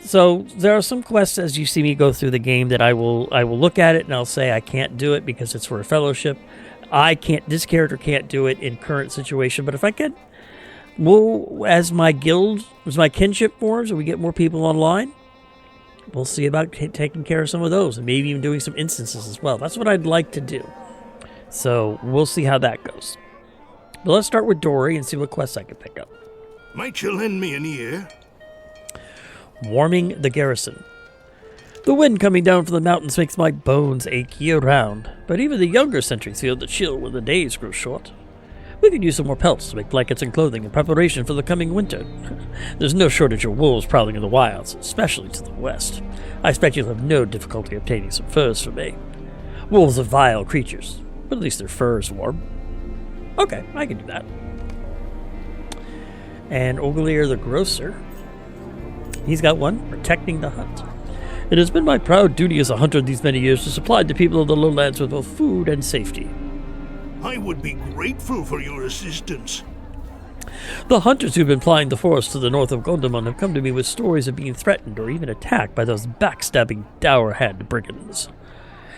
so there are some quests as you see me go through the game that I will look at it and I'll say I can't do it because it's for a fellowship. This character can't do it in current situation, but if I can, as my kinship forms and we get more people online, we'll see about taking care of some of those and maybe even doing some instances as well. That's what I'd like to do. So we'll see how that goes. But let's start with Dory and see what quests I can pick up. Might you lend me an ear? Warming the garrison. The wind coming down from the mountains makes my bones ache year-round, but even the younger sentries feel the chill when the days grow short. We could use some more pelts to make blankets and clothing in preparation for the coming winter. There's no shortage of wolves prowling in the wilds, especially to the west. I expect you'll have no difficulty obtaining some furs for me. Wolves are vile creatures, but at least their fur is warm. Okay, I can do that. And Ogilier the Grocer. He's got one, protecting the hut. It has been my proud duty as a hunter these many years to supply the people of the lowlands with both food and safety. I would be grateful for your assistance. The hunters who've been plying the forest to the north of Gondomar have come to me with stories of being threatened or even attacked by those backstabbing dour-hand brigands.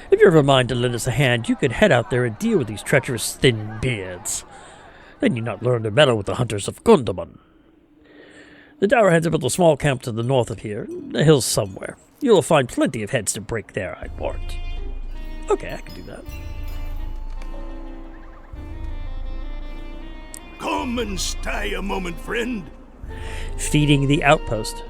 If you're of a mind to lend us a hand, you could head out there and deal with these treacherous thin beards. Then you'd not learn to meddle with the hunters of Gondomar. The dour-hands have built a small camp to the north of here, in the hills somewhere. You'll find plenty of heads to break there, I warrant. Okay, I can do that. Come and stay a moment, friend. Feeding the outpost.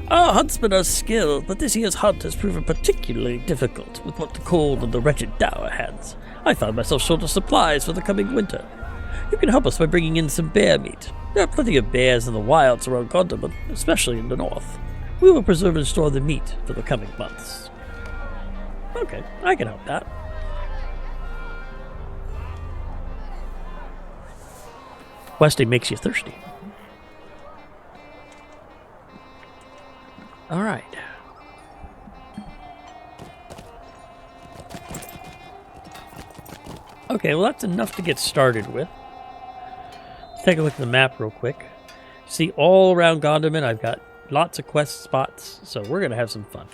Our huntsmen are skilled, but this year's hunt has proven particularly difficult with what the cold and the wretched dour hands. I found myself short of supplies for the coming winter. You can help us by bringing in some bear meat. There are plenty of bears in the wilds around Gondomar, especially in the north. We will preserve and store the meat for the coming months. Okay, I can help that. Questing makes you thirsty. All right. Okay, well that's enough to get started with. Let's take a look at the map real quick. See, all around Gondomar, I've got lots of quest spots, so we're going to have some fun.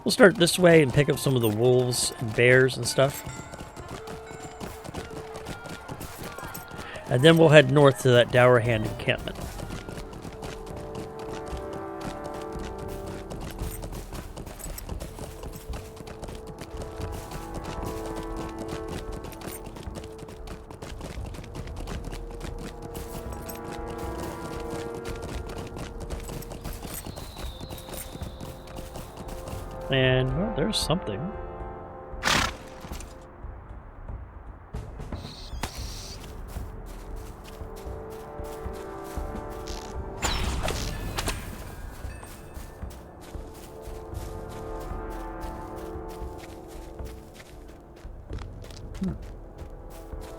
We'll start this way and pick up some of the wolves and bears and stuff. And then we'll head north to that Dour Hand encampment. And, well, there's something.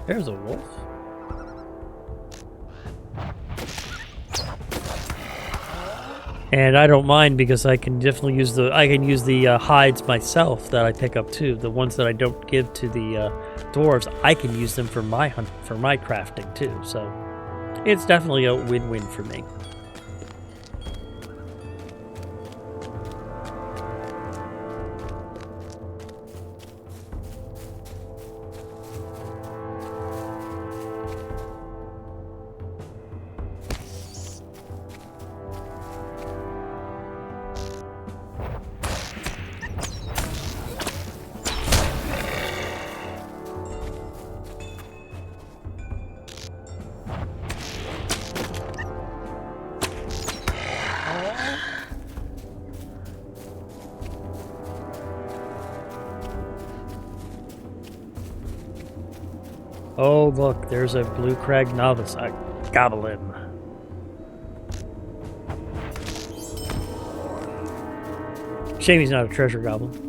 There's a wolf. And I don't mind because I can definitely use the hides myself that I pick up too. The ones that I don't give to the dwarves, I can use them for my crafting too. So it's definitely a win-win for me. Oh, look, there's a blue crag novice. I gobble him. Shame he's not a treasure goblin.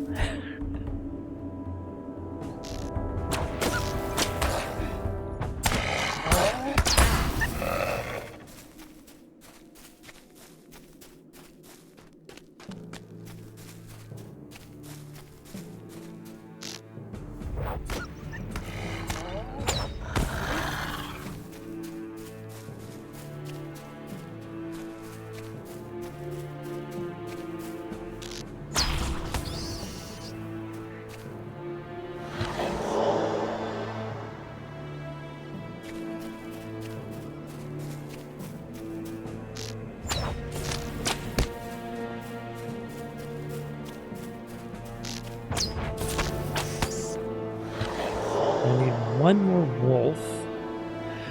One more wolf.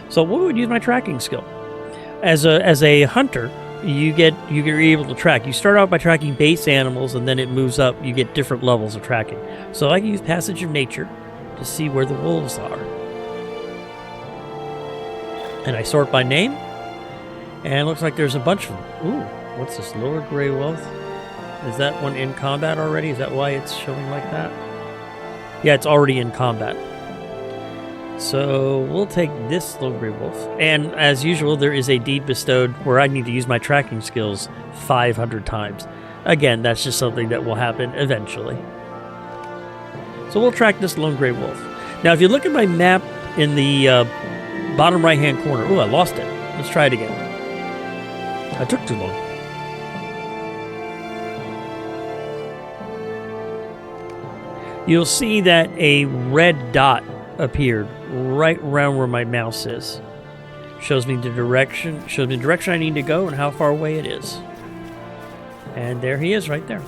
So what would use my tracking skill? As a hunter, you're able to track. You start out by tracking base animals, and then it moves up. You get different levels of tracking. So I can use Passage of Nature to see where the wolves are. And I sort by name, and it looks like there's a bunch of them. Ooh, what's this? Lower Gray Wolf? Is that one in combat already? Is that why it's showing like that? Yeah, it's already in combat. So we'll take this Low Gray Wolf. And as usual, there is a deed bestowed where I need to use my tracking skills 500 times. Again, that's just something that will happen eventually. So we'll track this Lone Gray Wolf. Now, if you look at my map in the bottom right-hand corner... Ooh, I lost it. Let's try it again. I took too long. You'll see that a red dot appeared right around where my mouse is. Shows me the direction I need to go and how far away it is. And there he is right there.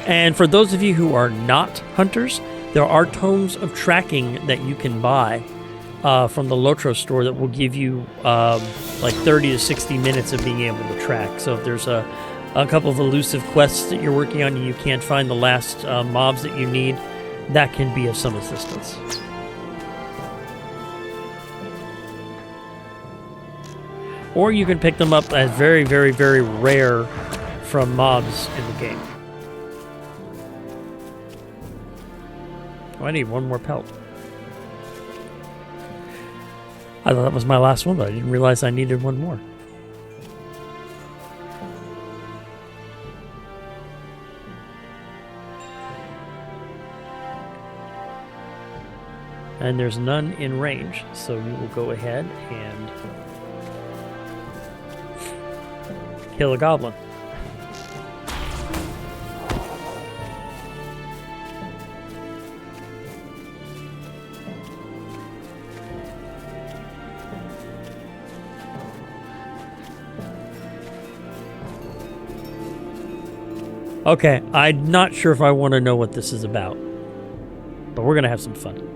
And for those of you who are not hunters, there are tomes of tracking that you can buy from the LOTRO store that will give you like 30 to 60 minutes of being able to track. So if there's a couple of elusive quests that you're working on and you can't find the last mobs that you need, that can be of some assistance. Or you can pick them up as very, very, very rare from mobs in the game. Oh, I need one more pelt. I thought that was my last one, but I didn't realize I needed one more. And there's none in range, so we will go ahead and kill a goblin. Okay, I'm not sure if I want to know what this is about, but we're going to have some fun.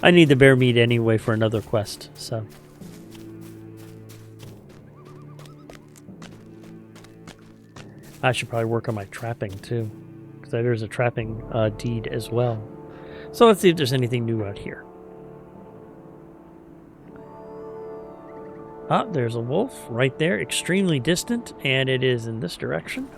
I need the bear meat anyway for another quest, so. I should probably work on my trapping too, because there's a trapping deed as well. So let's see if there's anything new out here. Ah, there's a wolf right there, extremely distant, and it is in this direction.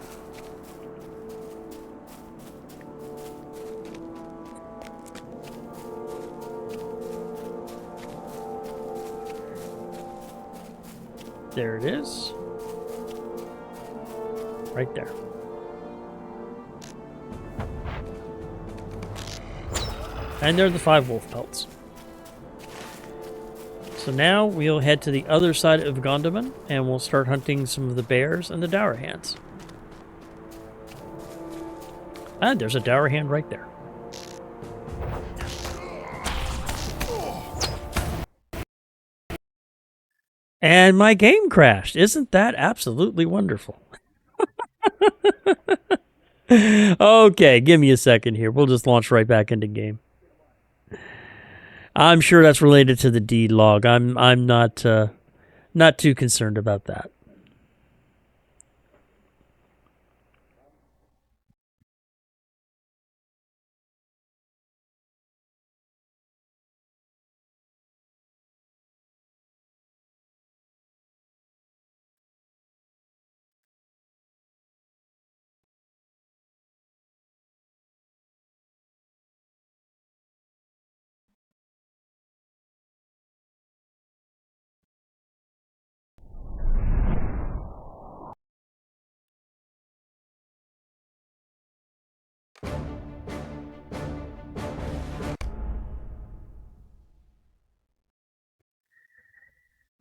There it is. Right there. And there are the 5 wolf pelts. So now we'll head to the other side of Gondaman and we'll start hunting some of the bears and the dour hands. And there's a dour hand right there. And my game crashed. Isn't that absolutely wonderful? Okay, give me a second here. We'll just launch right back into game. I'm sure that's related to the deed log. I'm not too concerned about that.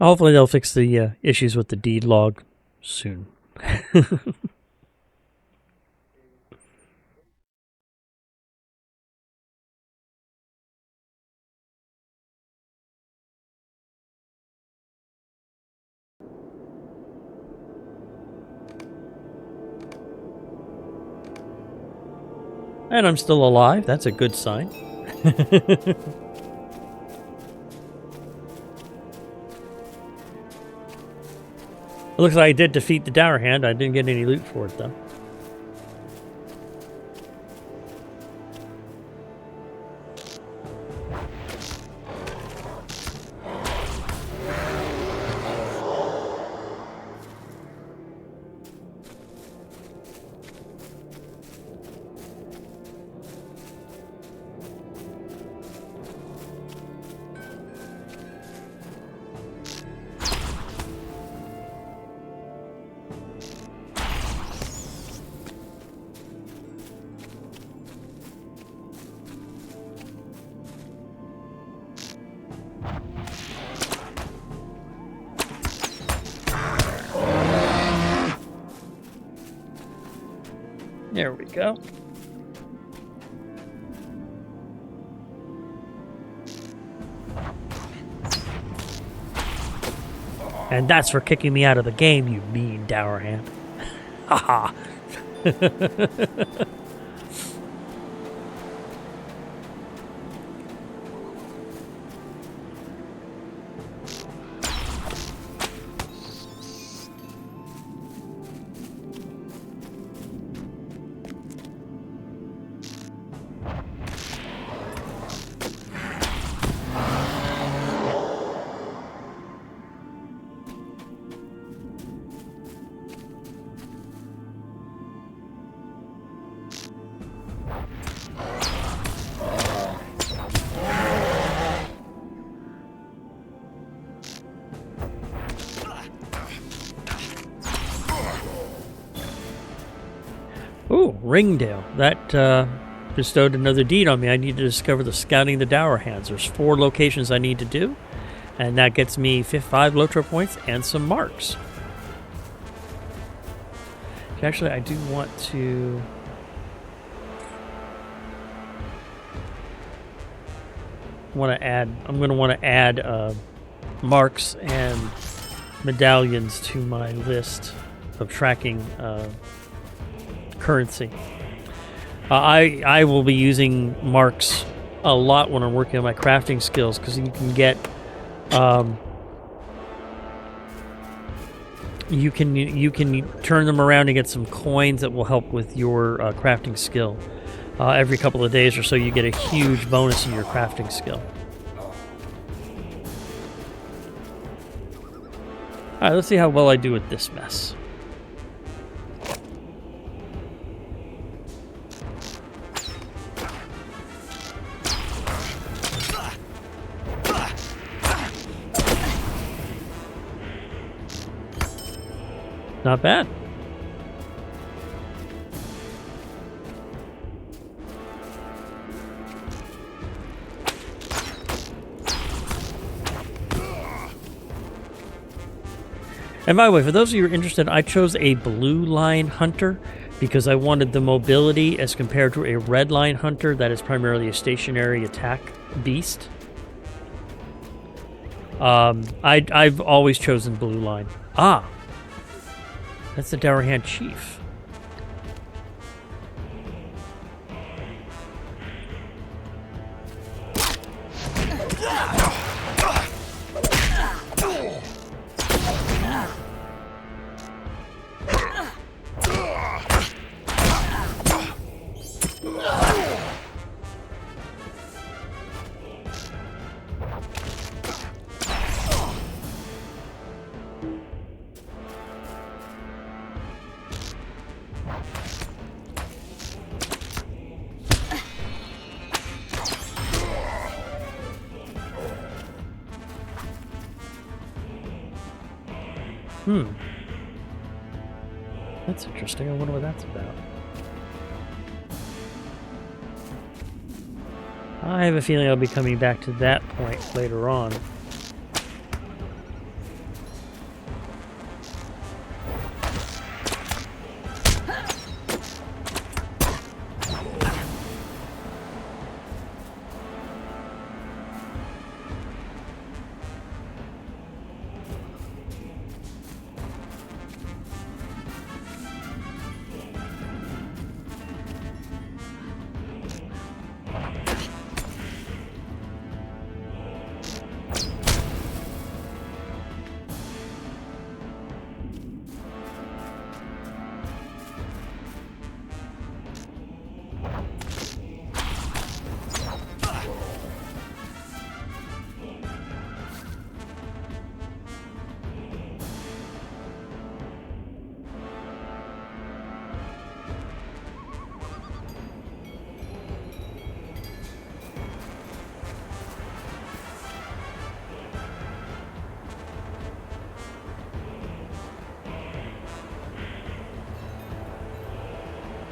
Hopefully they'll fix the issues with the deed log soon. And I'm still alive. That's a good sign. It looks like I did defeat the dour hand. I didn't get any loot for it, though. There we go. And that's for kicking me out of the game, you mean dour hand. Haha. Ooh, Ringdale. That bestowed another deed on me. I need to discover the scouting the dour hands. There's 4 locations I need to do, and that gets me 5 LOTRO points and some marks. Actually, I do want to... I'm going to want to add marks and medallions to my list of tracking currency. I will be using marks a lot when I'm working on my crafting skills, because you can get you can turn them around and get some coins that will help with your crafting skill. Every couple of days or so, you get a huge bonus in your crafting skill. All right, let's see how well I do with this mess. Not bad. And by the way, for those of you who are interested, I chose a blue line hunter because I wanted the mobility as compared to a red line hunter that is primarily a stationary attack beast. I've always chosen blue line. Ah, that's the Dowerhand Chief. That's interesting. I wonder what that's about. I have a feeling I'll be coming back to that point later on.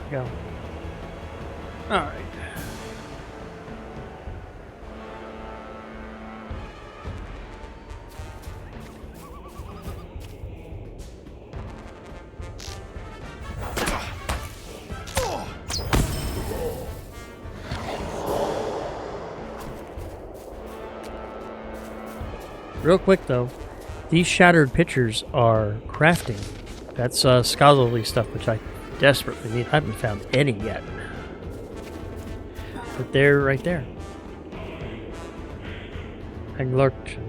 Go. All right. Real quick though, these shattered pictures are crafting. That's scholarly stuff, which I desperately need. I haven't found any yet. But they're right there. Anglerchen.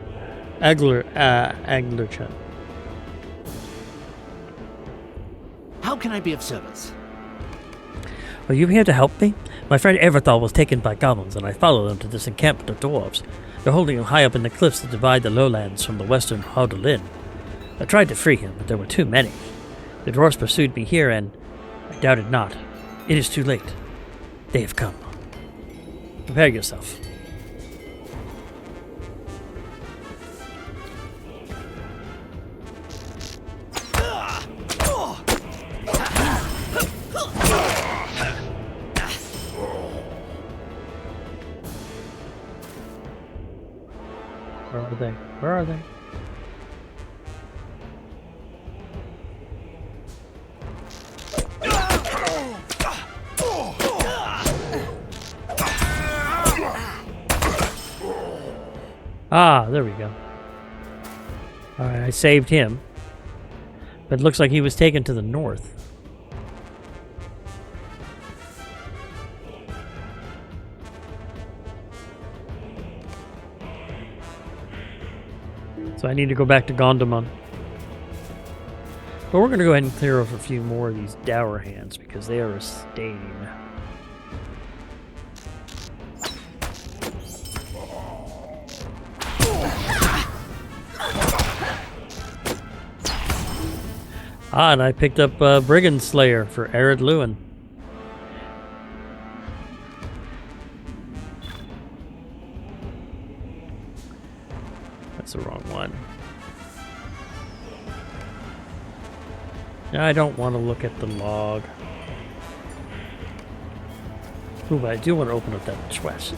How can I be of service? Are you here to help me? My friend Everthal was taken by goblins, and I followed them to this encampment of dwarves. They're holding him high up in the cliffs that divide the lowlands from the western Haudelin. I tried to free him, but there were too many. The dwarves pursued me here, and I doubted not. It is too late. They have come. Prepare yourself. Where are they? Where are they? Ah, there we go. Alright, I saved him. But it looks like he was taken to the north. So I need to go back to Gondomon. But we're going to go ahead and clear off a few more of these dour hands because they are a stain. Ah, and I picked up Brigand Slayer for Ered Luin. That's the wrong one. I don't want to look at the log. Ooh, but I do want to open up that chest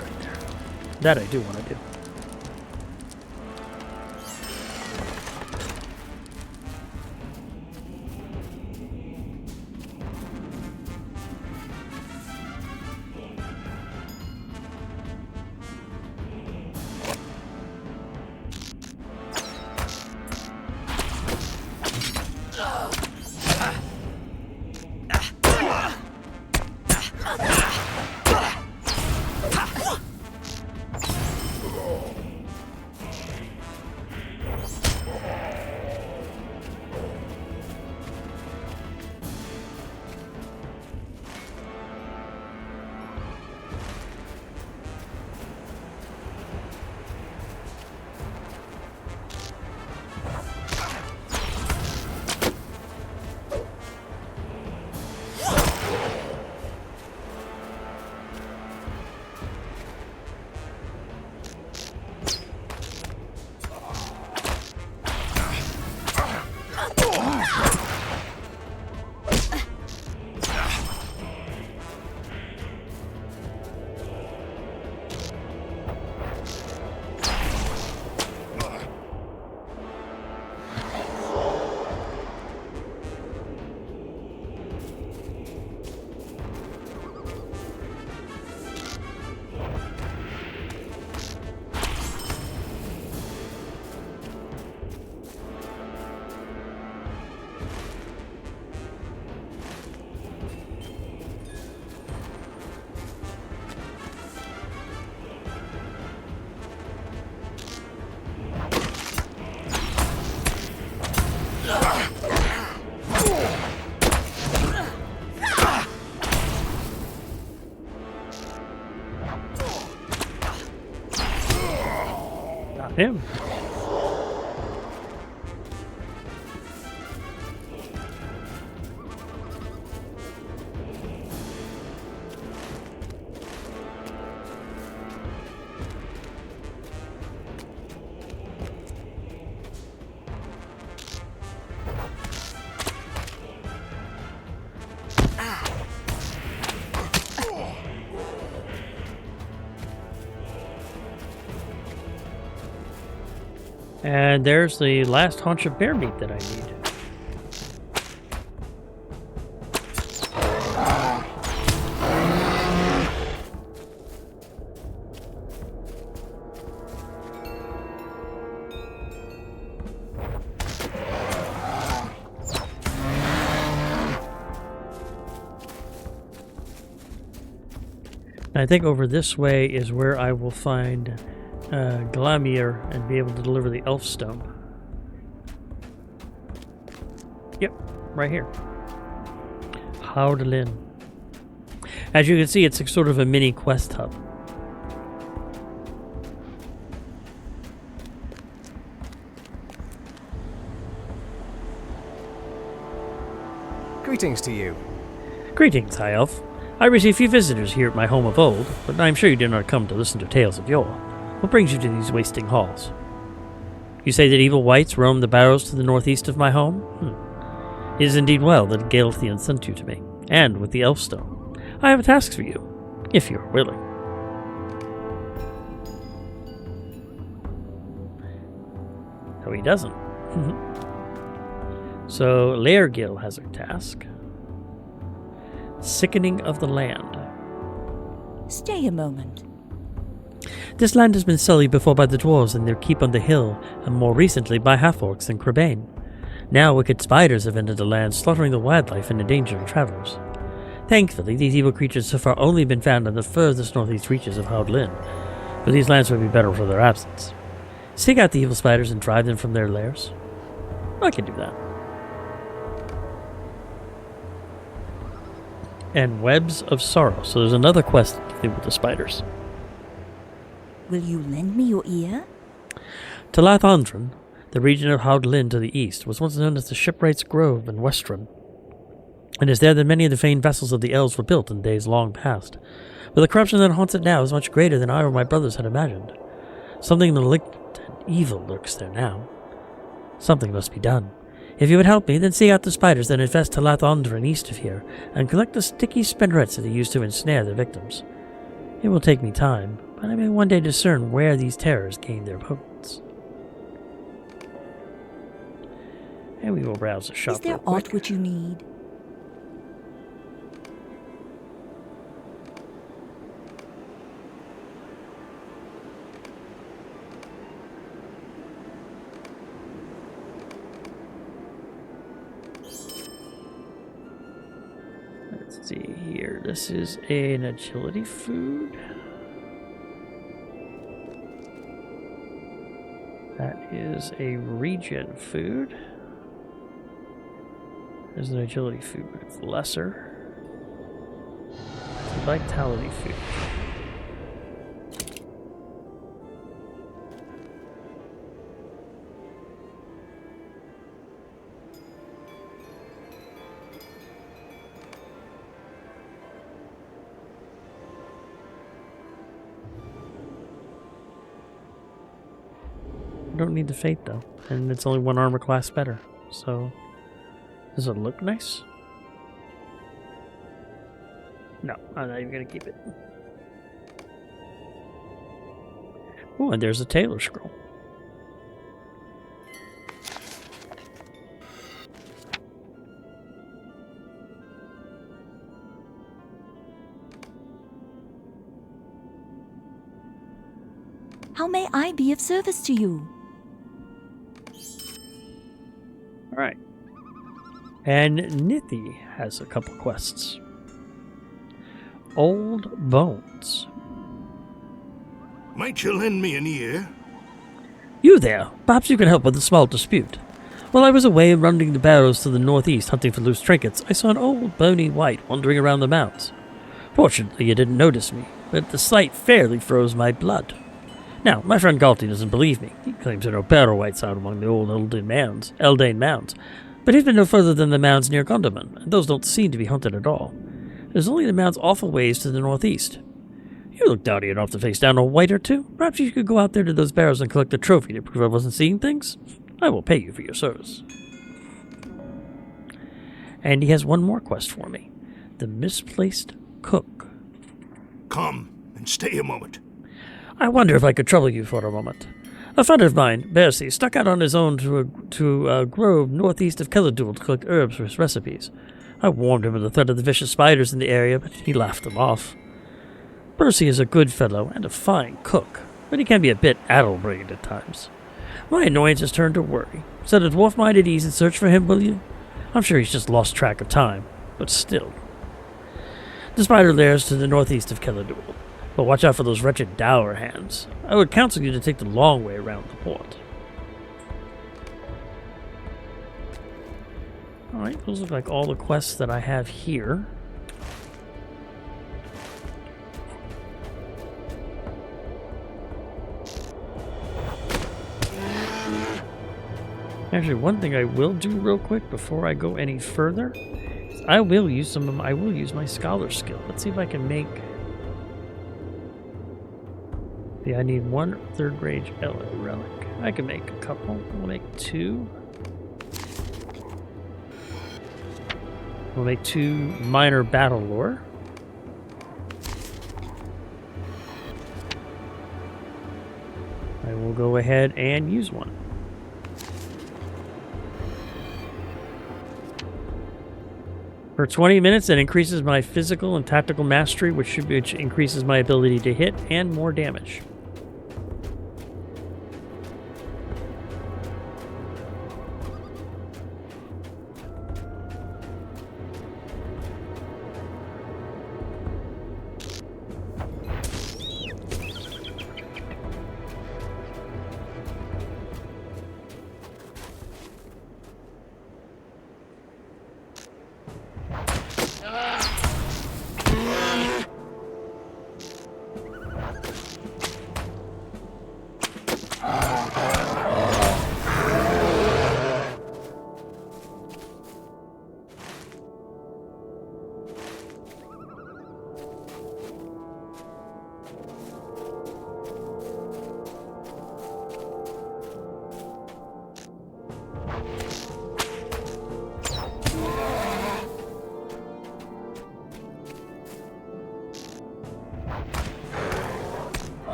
right there. That I do want to do. Him. And there's the last haunch of bear meat that I need. I think over this way is where I will find Glamir and be able to deliver the elf stone. Yep, right here. Howdlin. As you can see, it's sort of a mini quest hub. Greetings to you. Greetings, High Elf. I receive few visitors here at my home of old, but I am sure you did not come to listen to tales of yore. What brings you to these wasting halls? You say that evil wights roam the barrows to the northeast of my home? It is indeed well that Gaelthian sent you to me, and with the Elfstone. I have a task for you, if you are willing. No, he doesn't. So, Laergil has a task. Sickening of the land. Stay a moment. This land has been sullied before by the dwarves in their keep on the hill, and more recently by half-orcs and Crebain. Now wicked spiders have entered the land, slaughtering the wildlife and endangering travelers. Thankfully, these evil creatures have far only been found in the furthest northeast reaches of Howdlin, but these lands would be better for their absence. Seek out the evil spiders and drive them from their lairs. I can do that. And Webs of Sorrow. So there's another quest to do with the spiders. Will you lend me your ear? Talathandran, the region of Haudlin to the east, was once known as the Shipwright's Grove in Westron, and is there that many of the famed vessels of the elves were built in days long past. But the corruption that haunts it now is much greater than I or my brothers had imagined. Something malignant and evil lurks there now. Something must be done. If you would help me, then seek out the spiders that infest Talathandran east of here, and collect the sticky spinnerets that they use to ensnare their victims. It will take me time, but I may one day discern where these terrors gain their potence. And we will browse the shop. Is there aught which you need? Let's see here. This is an agility food. That is a regen food. There's an agility food, but it's lesser. It's a vitality food. Don't need the fate though, and it's only one armor class better. So, does it look nice? No, I'm not even gonna keep it. Oh, and there's a Tailor Scroll. How may I be of service to you? Alright. And Nithi has a couple quests. Old Bones. Might you lend me an ear? You there! Perhaps you can help with a small dispute. While I was away running the barrows to the northeast hunting for loose trinkets, I saw an old bony wight wandering around the mounds. Fortunately, you didn't notice me, but the sight fairly froze my blood. Now, my friend Galti doesn't believe me. He claims there are no barrow wights out among the old Eldane mounds. But he's been no further than the mounds near Gondaman, and those don't seem to be hunted at all. There's only the mounds awful ways to the northeast. You look dowdy enough to face down a wight or two. Perhaps you could go out there to those barrows and collect a trophy to prove I wasn't seeing things? I will pay you for your service. And he has one more quest for me. The Misplaced Cook. Come and stay a moment. I wonder if I could trouble you for a moment. A friend of mine, Bercy, stuck out on his own to a grove northeast of Keladul to collect herbs for his recipes. I warned him of the threat of the vicious spiders in the area, but he laughed them off. Bercy is a good fellow and a fine cook, but he can be a bit addle-brained at times. My annoyance has turned to worry. Set a dwarf mind at ease and search for him, will you? I'm sure he's just lost track of time, but still. The spider lairs to the northeast of Keladul. But watch out for those wretched dour hands. I would counsel you to take the long way around the port. Alright, those look like all the quests that I have here. Actually, one thing I will do real quick before I go any further is I will use my scholar skill. Let's see if I can make... Yeah, I need one third rage relic. I can make a couple. We'll make two. We'll make two minor battle lore. I will go ahead and use one. For 20 minutes, it increases my physical and tactical mastery, which increases my ability to hit and more damage.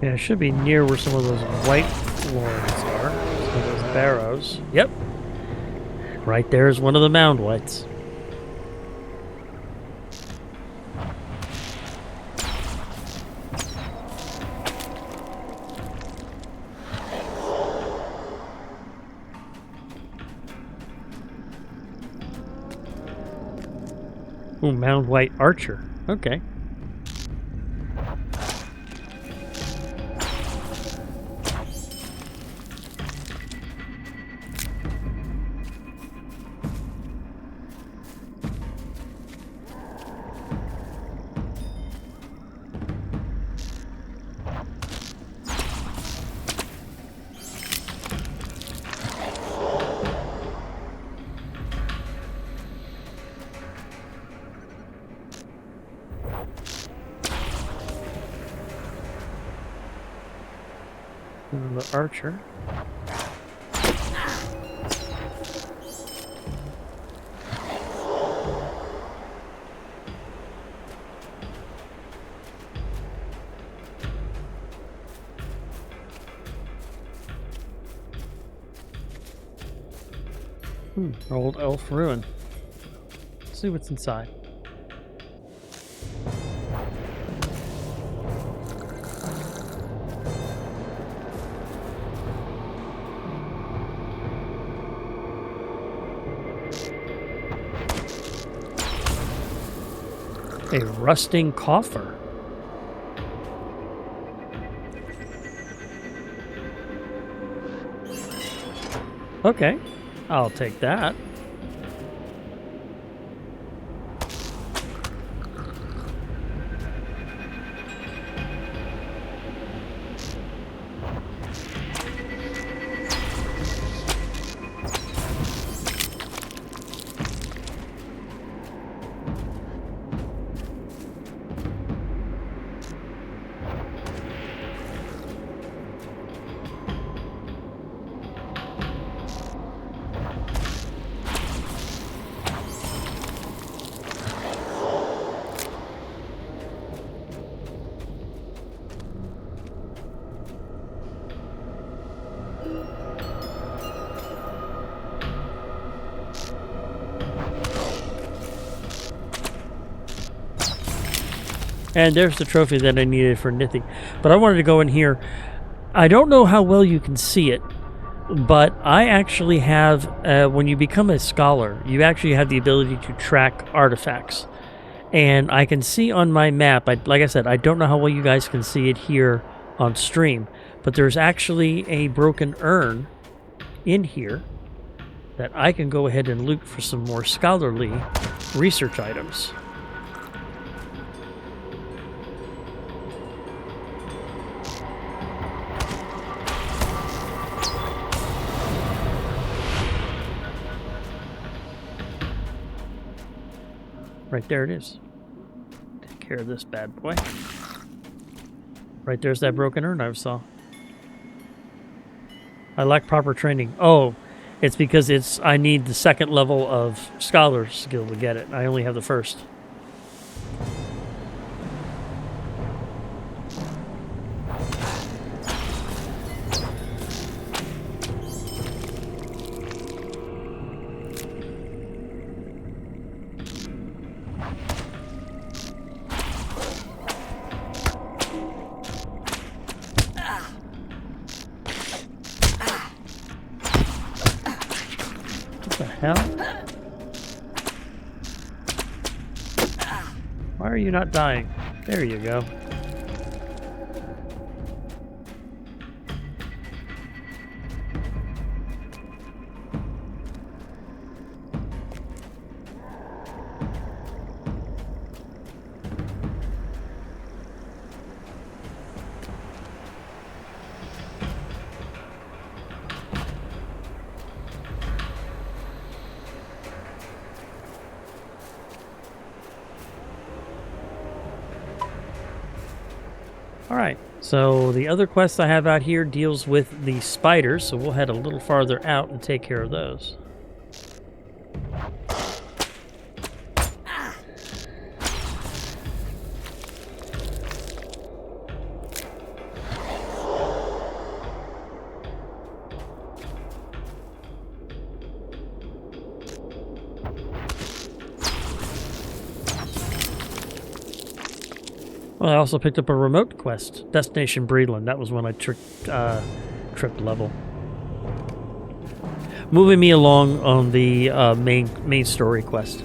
Yeah, it should be near where some of those white lords are. Some of those barrows. Yep. Right there is one of the mound whites. Ooh, mound white archer. Okay. And the archer. Old elf ruin. Let's see what's inside. A rusting coffer. Okay, I'll take that. And there's the trophy that I needed for Nithing. But I wanted to go in here. I don't know how well you can see it, but I actually have, when you become a scholar, you actually have the ability to track artifacts. And I can see on my map, like I said, I don't know how well you guys can see it here on stream, but there's actually a broken urn in here that I can go ahead and loot for some more scholarly research items. Right there it is. Take care of this bad boy. Right there's that broken urn I saw. I lack proper training. Oh, it's because I need the second level of scholar skill to get it. I only have the first. Hell? Why are you not dying? There you go. Alright, so the other quest I have out here deals with the spiders, so we'll head a little farther out and take care of those. Well, I also picked up a remote quest, Destination Breedland. That was when I tripped level. Moving me along on the main story quest.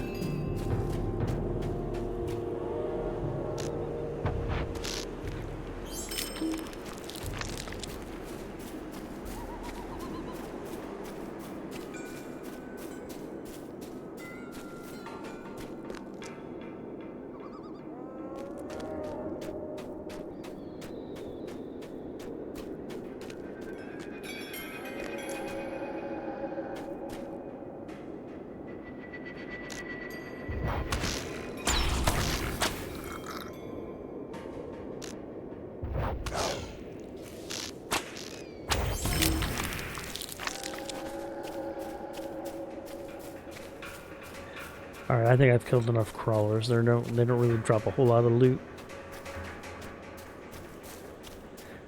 Alright, I think I've killed enough crawlers. They don't really drop a whole lot of loot.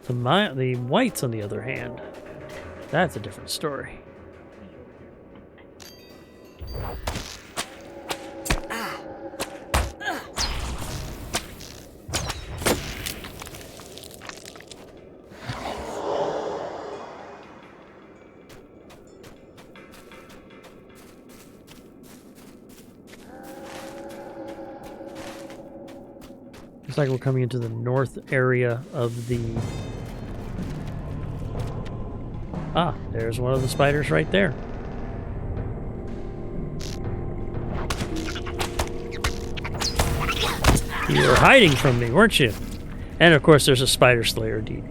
The whites, on the other hand, that's a different story. Looks like we're coming into the north area of the... Ah, there's one of the spiders right there. You were hiding from me, weren't you? And of course there's a spider slayer deed.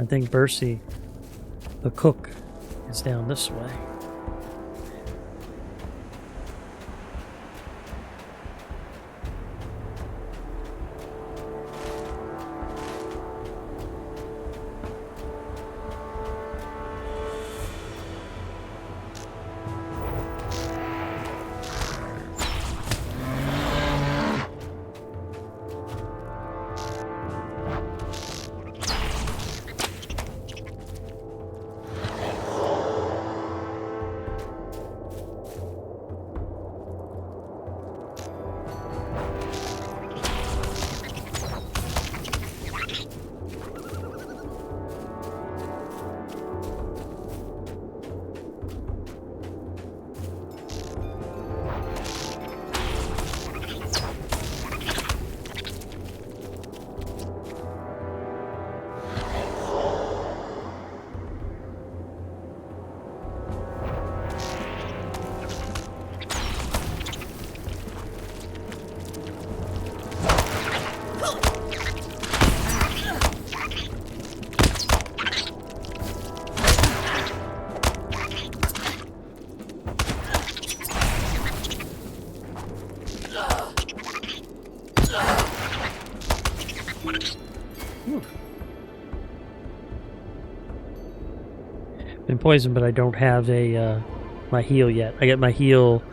I think Bercy, the cook, is down this way. Been poisoned, but I don't have a my heal yet. I get my heal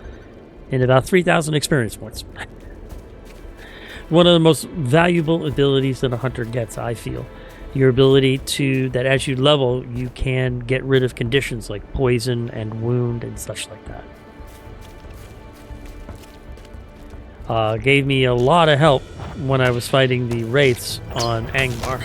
in about 3,000 experience points. One of the most valuable abilities that a hunter gets, I feel. Your ability to, that as you level, you can get rid of conditions like poison and wound and such like that. Gave me a lot of help when I was fighting the wraiths on Angmar.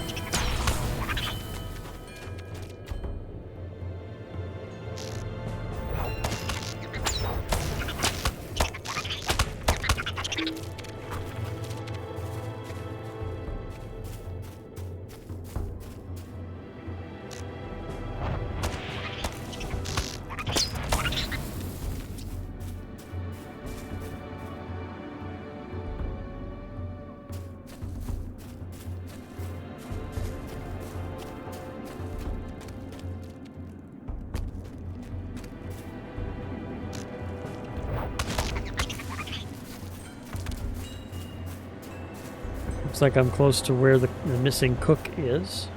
Looks like I'm close to where the missing cook is.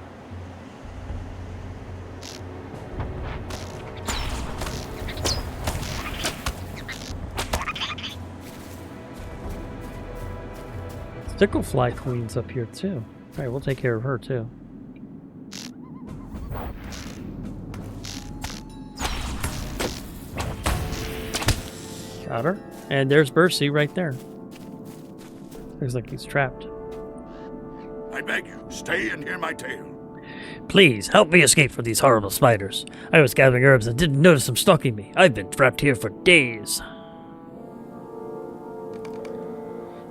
Sticklefly Queen's up here too. Alright, we'll take care of her too. Got her. And there's Bercy right there. Looks like he's trapped. I beg you, stay and hear my tale. Please, help me escape from these horrible spiders. I was gathering herbs and didn't notice them stalking me. I've been trapped here for days.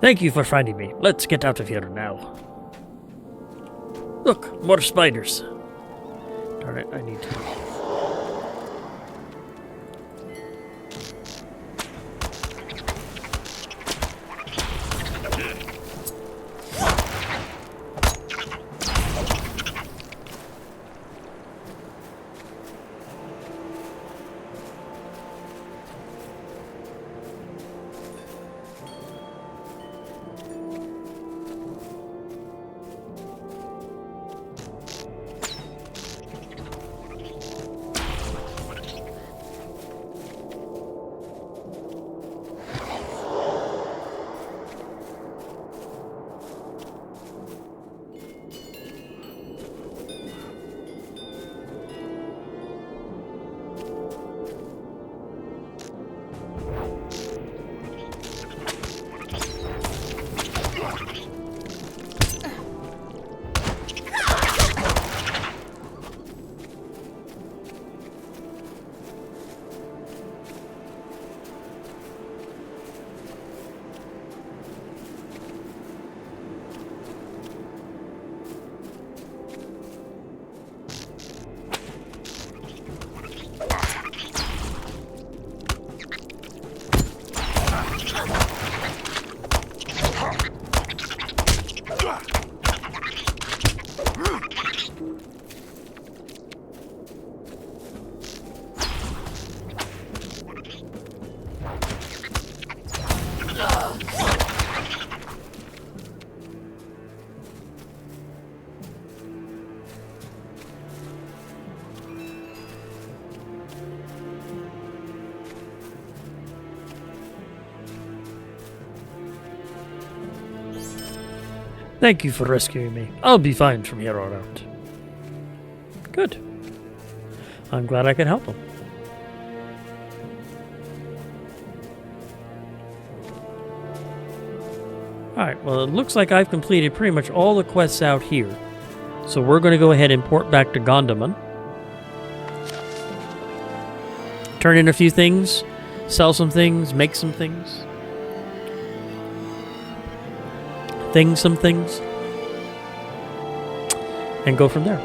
Thank you for finding me. Let's get out of here now. Look, more spiders. Darn it, I need to... Thank you for rescuing me. I'll be fine from here on out. Good. I'm glad I could help him. Alright, well, it looks like I've completed pretty much all the quests out here. So we're going to go ahead and port back to Gondomar. Turn in a few things, sell some things, make some things. Some things. And go from there.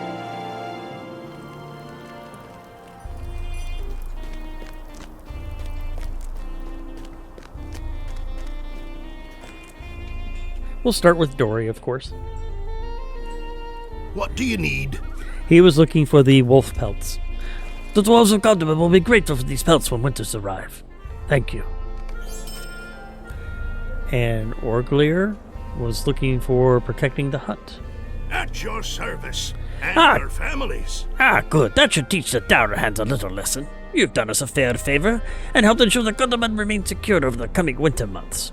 We'll start with Dory, of course. What do you need? He was looking for the wolf pelts. The dwarves of Gondomar will be grateful for these pelts when winters arrive. Thank you. And Orglier was looking for protecting the hut. At your service and your families. Good. That should teach the dour hands a little lesson. You've done us a fair favor and helped ensure that Gondomar remains secure over the coming winter months.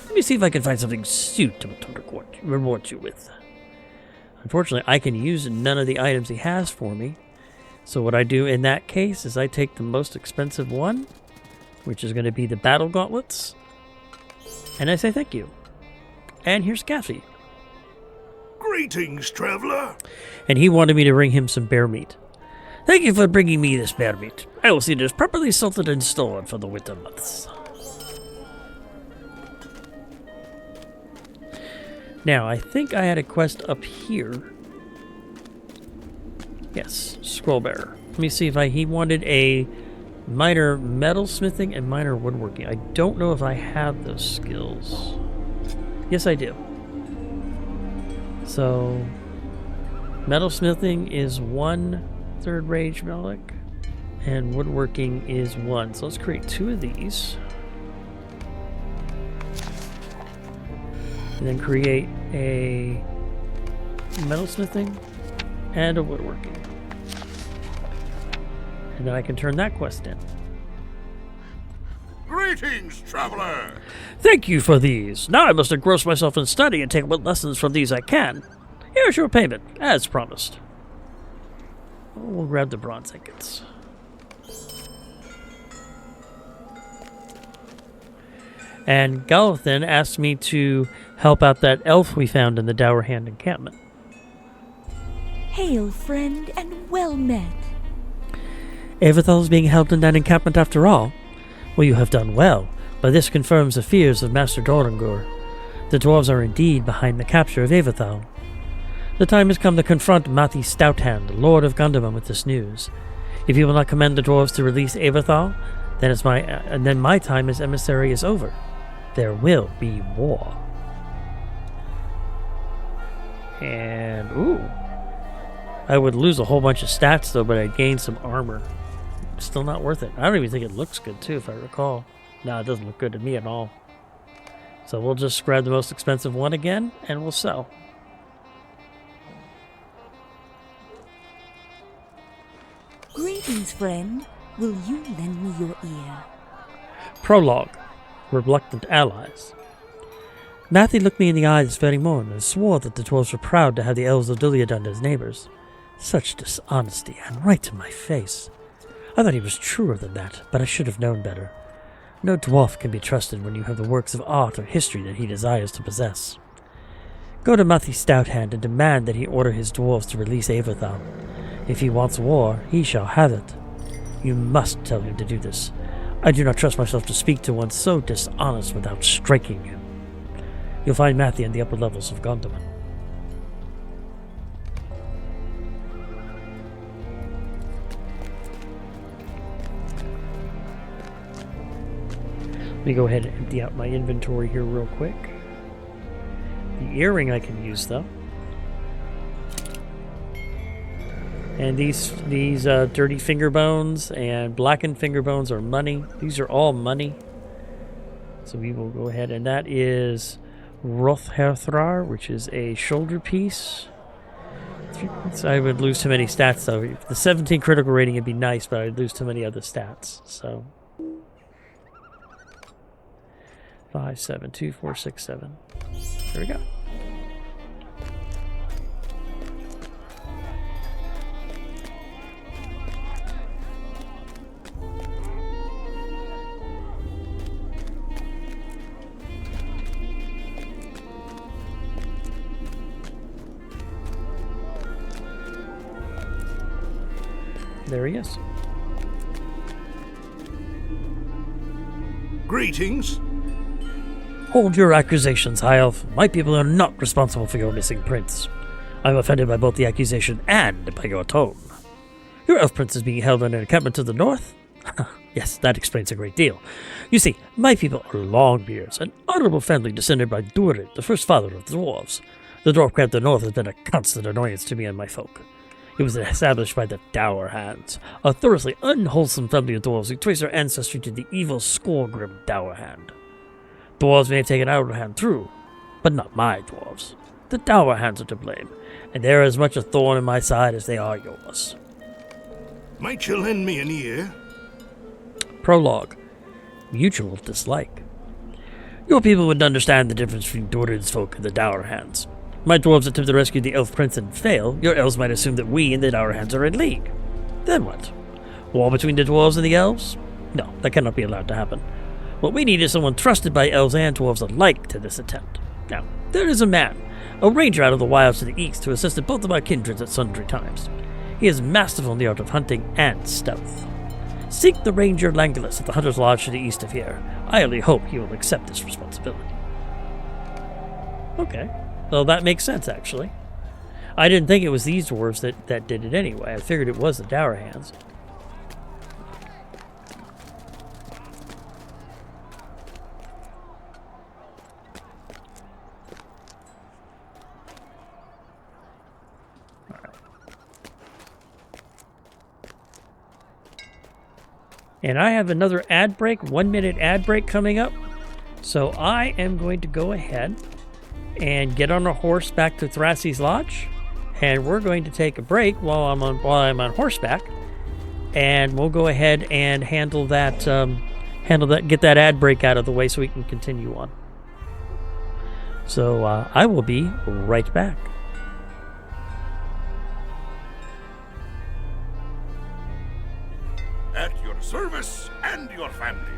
Let me see if I can find something suitable to reward you with. Unfortunately, I can use none of the items he has for me. So what I do in that case is I take the most expensive one, which is going to be the battle gauntlets, and I say thank you. And here's Kathy. Greetings, traveler. And he wanted me to bring him some bear meat. Thank you for bringing me this bear meat. I will see it is properly salted and stored for the winter months. Now, I think I had a quest up here. Yes, scroll bearer. Let me see if he wanted a minor metalsmithing and minor woodworking. I don't know if I have those skills. Yes, I do. So, metalsmithing is 1 third rage relic, and woodworking is 1. So let's create 2 of these. And then create a metalsmithing and a woodworking. And then I can turn that quest in. Greetings, traveler! Thank you for these. Now I must engross myself in study and take what lessons from these I can. Here's your payment, as promised. We'll grab the bronze ingots. And Galathan asked me to help out that elf we found in the Dower Hand encampment. Hail, friend, and well met. Avethal is being held in that encampment after all. Well, you have done well, but this confirms the fears of Master Dorangur. The dwarves are indeed behind the capture of Avethal. The time has come to confront Mati Stouthand, Lord of Gundamon, with this news. If you will not command the dwarves to release Avethal, then my time as emissary is over. There will be war. And, ooh. I would lose a whole bunch of stats, though, but I'd gain some armor. Still not worth it. I don't even think it looks good, too, if I recall. No, it doesn't look good to me at all. So we'll just grab the most expensive one again, and we'll sell. Greetings, friend. Will you lend me your ear? Prologue. Reluctant allies. Matthew looked me in the eye this very morning and swore that the dwarves were proud to have the elves of Duliadund as neighbors. Such dishonesty, and right to my face. I thought he was truer than that, but I should have known better. No dwarf can be trusted when you have the works of art or history that he desires to possess. Go to Matthew Stouthand and demand that he order his dwarves to release Avethal. If he wants war, he shall have it. You must tell him to do this. I do not trust myself to speak to one so dishonest without striking him. You'll find Matthew in the upper levels of Gondomar. Let me go ahead and empty out my inventory here real quick. The earring I can use, though. And these dirty finger bones and blackened finger bones are money. These are all money. So we will go ahead, and that is Rothherthrar, which is a shoulder piece. So I would lose too many stats, though. The 17 critical rating would be nice, but I'd lose too many other stats. So 5, 7, 2, 4, 6, 7. There we go. There he is. Greetings. Hold your accusations, High Elf. My people are not responsible for your missing prince. I'm offended by both the accusation and by your tone. Your elf prince is being held in an encampment to the north? Yes, that explains a great deal. You see, my people are Longbeards, an honorable family descended by Durin, the first father of the dwarves. The dwarf camp to the north has been a constant annoyance to me and my folk. It was established by the Dower Hands, a thoroughly unwholesome family of dwarves who trace their ancestry to the evil Skorgrim Dower Hand. Dwarves may have taken our hand through, but not my dwarves. The Dower Hands are to blame, and they're as much a thorn in my side as they are yours. Might you lend me an ear? Prologue. Mutual dislike. Your people would understand the difference between Durin's folk and the Dower Hands. My dwarves attempt to rescue the elf prince and fail. Your elves might assume that we and the Dower Hands are in league. Then what? War between the dwarves and the elves? No, that cannot be allowed to happen. What we need is someone trusted by elves and dwarves alike to this attempt. Now, there is a man, a ranger out of the wilds to the east, who assisted both of our kindreds at sundry times. He is masterful in the art of hunting and stealth. Seek the ranger Langulus at the Hunter's Lodge to the east of here. I only hope he will accept this responsibility. Okay. Well, that makes sense, actually. I didn't think it was these dwarves that did it anyway. I figured it was the Dower Hands. And I have another ad break, 1 minute ad break coming up. So I am going to go ahead and get on a horse back to Thrassy's Lodge. And we're going to take a break while I'm on horseback, and we'll go ahead and handle that, get that ad break out of the way so we can continue on. So I will be right back. At your service and your families.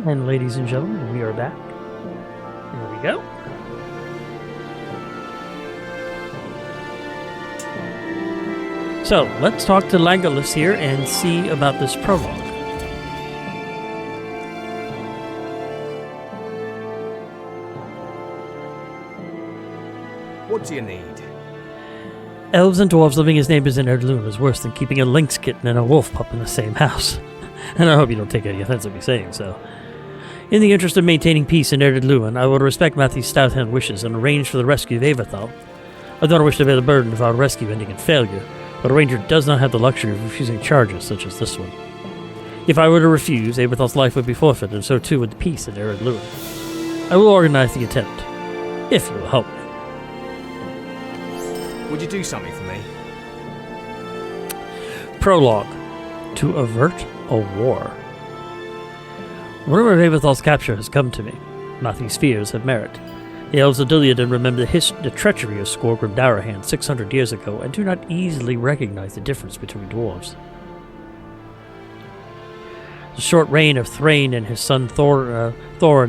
And ladies and gentlemen, we are back. Here we go. So, let's talk to Legolas here and see about this prologue. What do you need? Elves and dwarves living as neighbors in Ered Luin is worse than keeping a lynx kitten and a wolf pup in the same house. And I hope you don't take any offense at me saying so. In the interest of maintaining peace in Ered Luin, I will respect Matthew's stout-hand wishes and arrange for the rescue of Eivethal. I don't wish to bear the burden of our rescue ending in failure, but a ranger does not have the luxury of refusing charges such as this one. If I were to refuse, Eivithal's life would be forfeited, and so too would the peace in Ered Luin. I will organize the attempt, if you will help me. Would you do something for me? Prologue. To avert a war. Rumor of Eivithal's capture has come to me. Matthew's fears have merit. The elves of Duliadan remember the treachery of Skorgrim Darahan 600 years ago and do not easily recognize the difference between dwarves. The short reign of Thrain and his son Thorin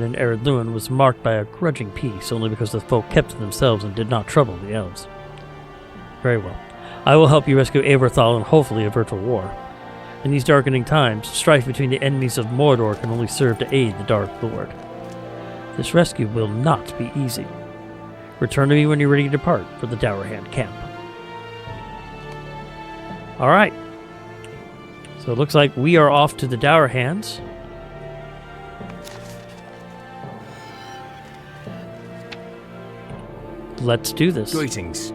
in Ered Luin was marked by a grudging peace only because the folk kept to themselves and did not trouble the elves. Very well. I will help you rescue Eivethal and hopefully avert a war. In these darkening times, strife between the enemies of Mordor can only serve to aid the Dark Lord. This rescue will not be easy. Return to me when you're ready to depart for the Dourhand camp. Alright. So it looks like we are off to the Dourhands. Let's do this. Greetings.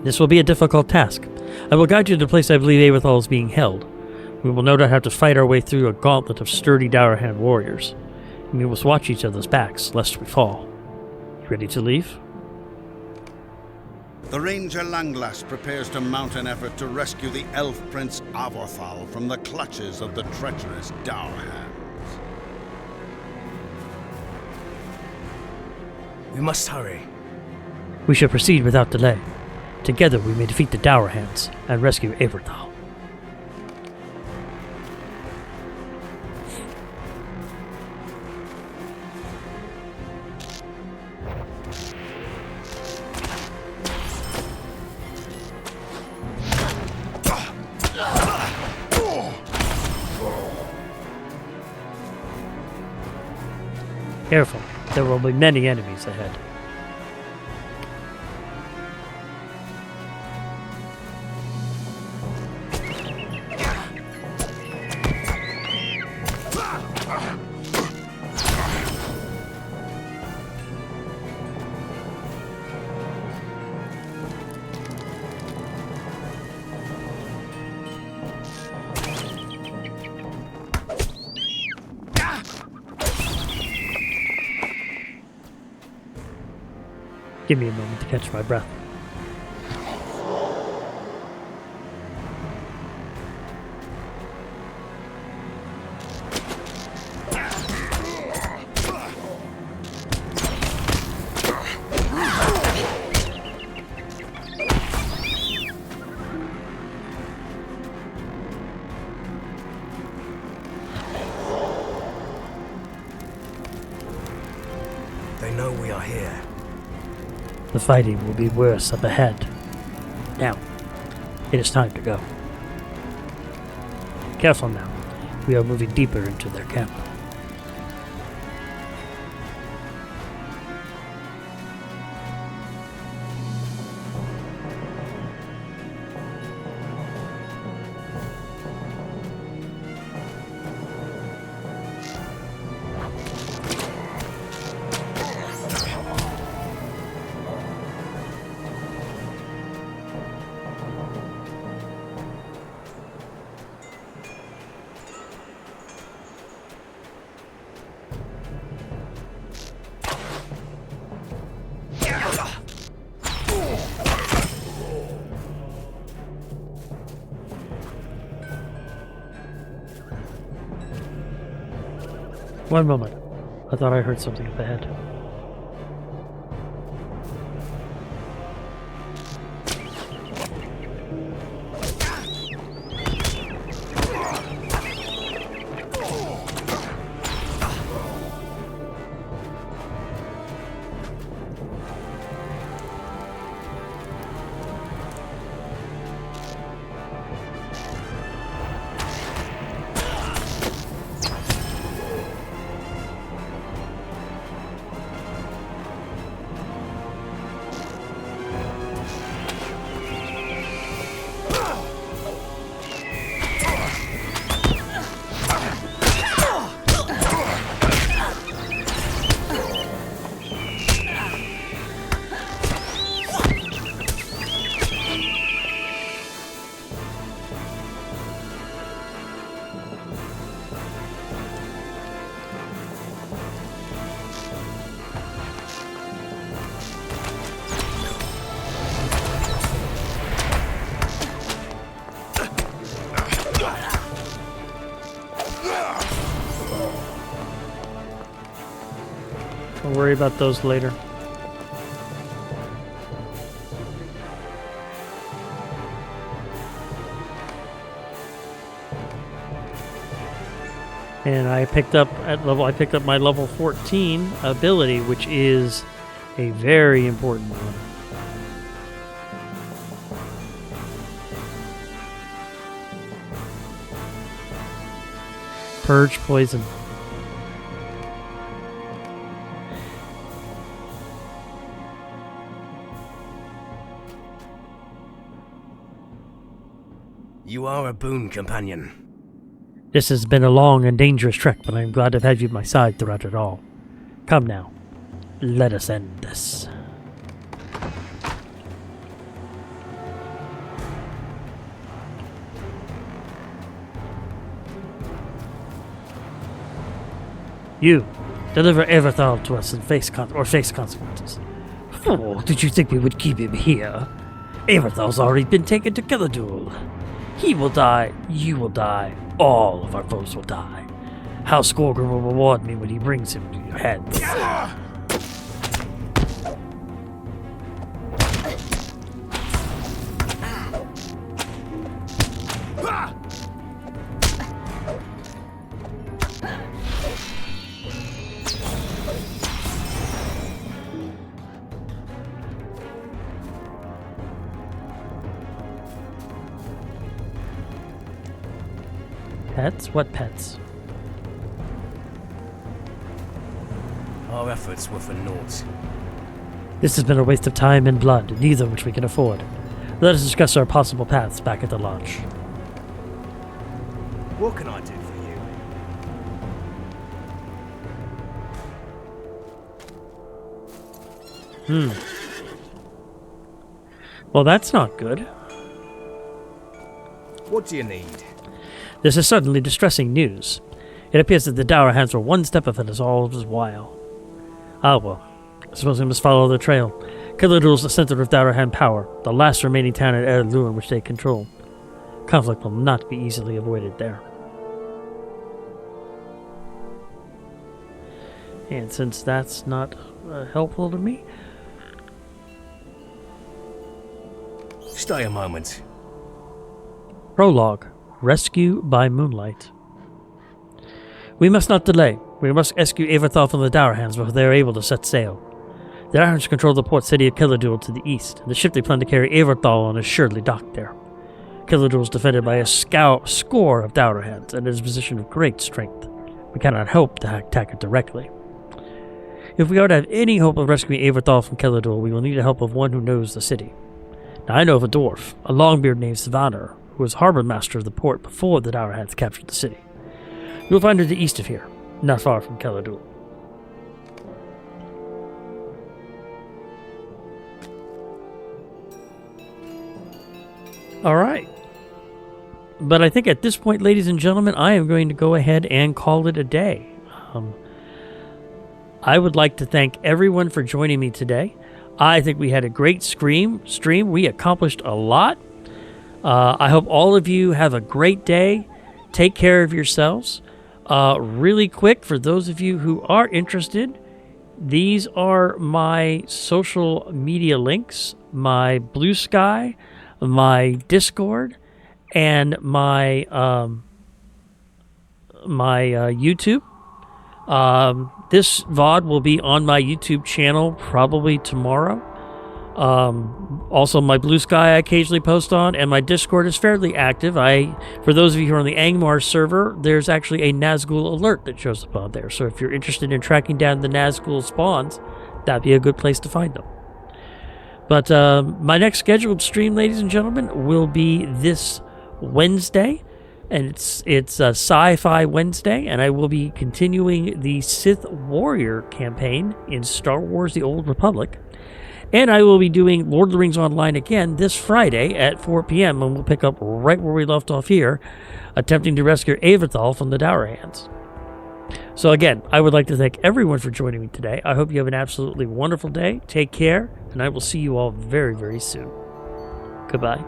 This will be a difficult task. I will guide you to the place I believe Eivethal is being held. We will no doubt have to fight our way through a gauntlet of sturdy Dourhand warriors. And we must watch each other's backs, lest we fall. Ready to leave? The Ranger Langlass prepares to mount an effort to rescue the Elf Prince Avorthal from the clutches of the treacherous Dourhands. We must hurry. We shall proceed without delay. Together we may defeat the Dourhands and rescue Eivethal. Careful, there will be many enemies ahead. Give me a moment to catch my breath. They know we are here. The fighting will be worse up ahead. Now, it is time to go. Careful now. We are moving deeper into their camp. One moment. I thought I heard something up ahead. worry about those later. And I picked up my level 14 ability, which is a very important one. Purge poison. You are a boon companion. This has been a long and dangerous trek, but I am glad to have had you at my side throughout it all. Come now, let us end this. You, deliver Everthal to us and face consequences. Oh, did you think we would keep him here? Everthal's already been taken to Killadoul. He will die, you will die, all of our foes will die. How Skorgrim will reward me when he brings him to your hands. Pets? What pets? Our efforts were for naught. This has been a waste of time and blood, neither of which we can afford. Let us discuss our possible paths back at the launch. What can I do for you? Well, that's not good. What do you need? This is suddenly distressing news. It appears that the Dour Hands were one step ahead of us all this while. Ah well, I suppose we must follow the trail. Killadoul is the center of Dour Hand power, the last remaining town in Ered Luin which they control. Conflict will not be easily avoided there. And since that's not helpful to me... Stay a moment. Prologue. Rescue by Moonlight. We must not delay. We must rescue Everthal from the Dour Hands before they are able to set sail. The Dour Hands control the port city of Killadoul to the east, and the ship they plan to carry Everthal on is surely docked there. Killadoul is defended by a score of Dour Hands, and is in a position of great strength. We cannot hope to attack it directly. If we are to have any hope of rescuing Everthal from Killadoul, we will need the help of one who knows the city. Now I know of a dwarf, a longbeard named Svanner, who was harbor master of the port before the Dour Hands captured the city. You will find her to the east of here, not far from Killadoul. Alright. But I think at this point, ladies and gentlemen, I am going to go ahead and call it a day. I would like to thank everyone for joining me today. I think we had a great stream. We accomplished a lot. I hope all of you have a great day. Take care of yourselves. Really quick, for those of you who are interested, these are my social media links, my Blue Sky, my Discord, and my YouTube. This VOD will be on my YouTube channel probably tomorrow. Also, my Blue Sky I occasionally post on, and my Discord is fairly active. For those of you who are on the Angmar server, there's actually a Nazgul alert that shows up on there. So if you're interested in tracking down the Nazgul spawns, that'd be a good place to find them. But my next scheduled stream, ladies and gentlemen, will be this Wednesday, and it's Sci-Fi Wednesday, and I will be continuing the Sith Warrior campaign in Star Wars: The Old Republic. And I will be doing Lord of the Rings Online again this Friday at 4 p.m. and we'll pick up right where we left off here, attempting to rescue Everthal from the Dour Hands. So again, I would like to thank everyone for joining me today. I hope you have an absolutely wonderful day. Take care, and I will see you all very, very soon. Goodbye.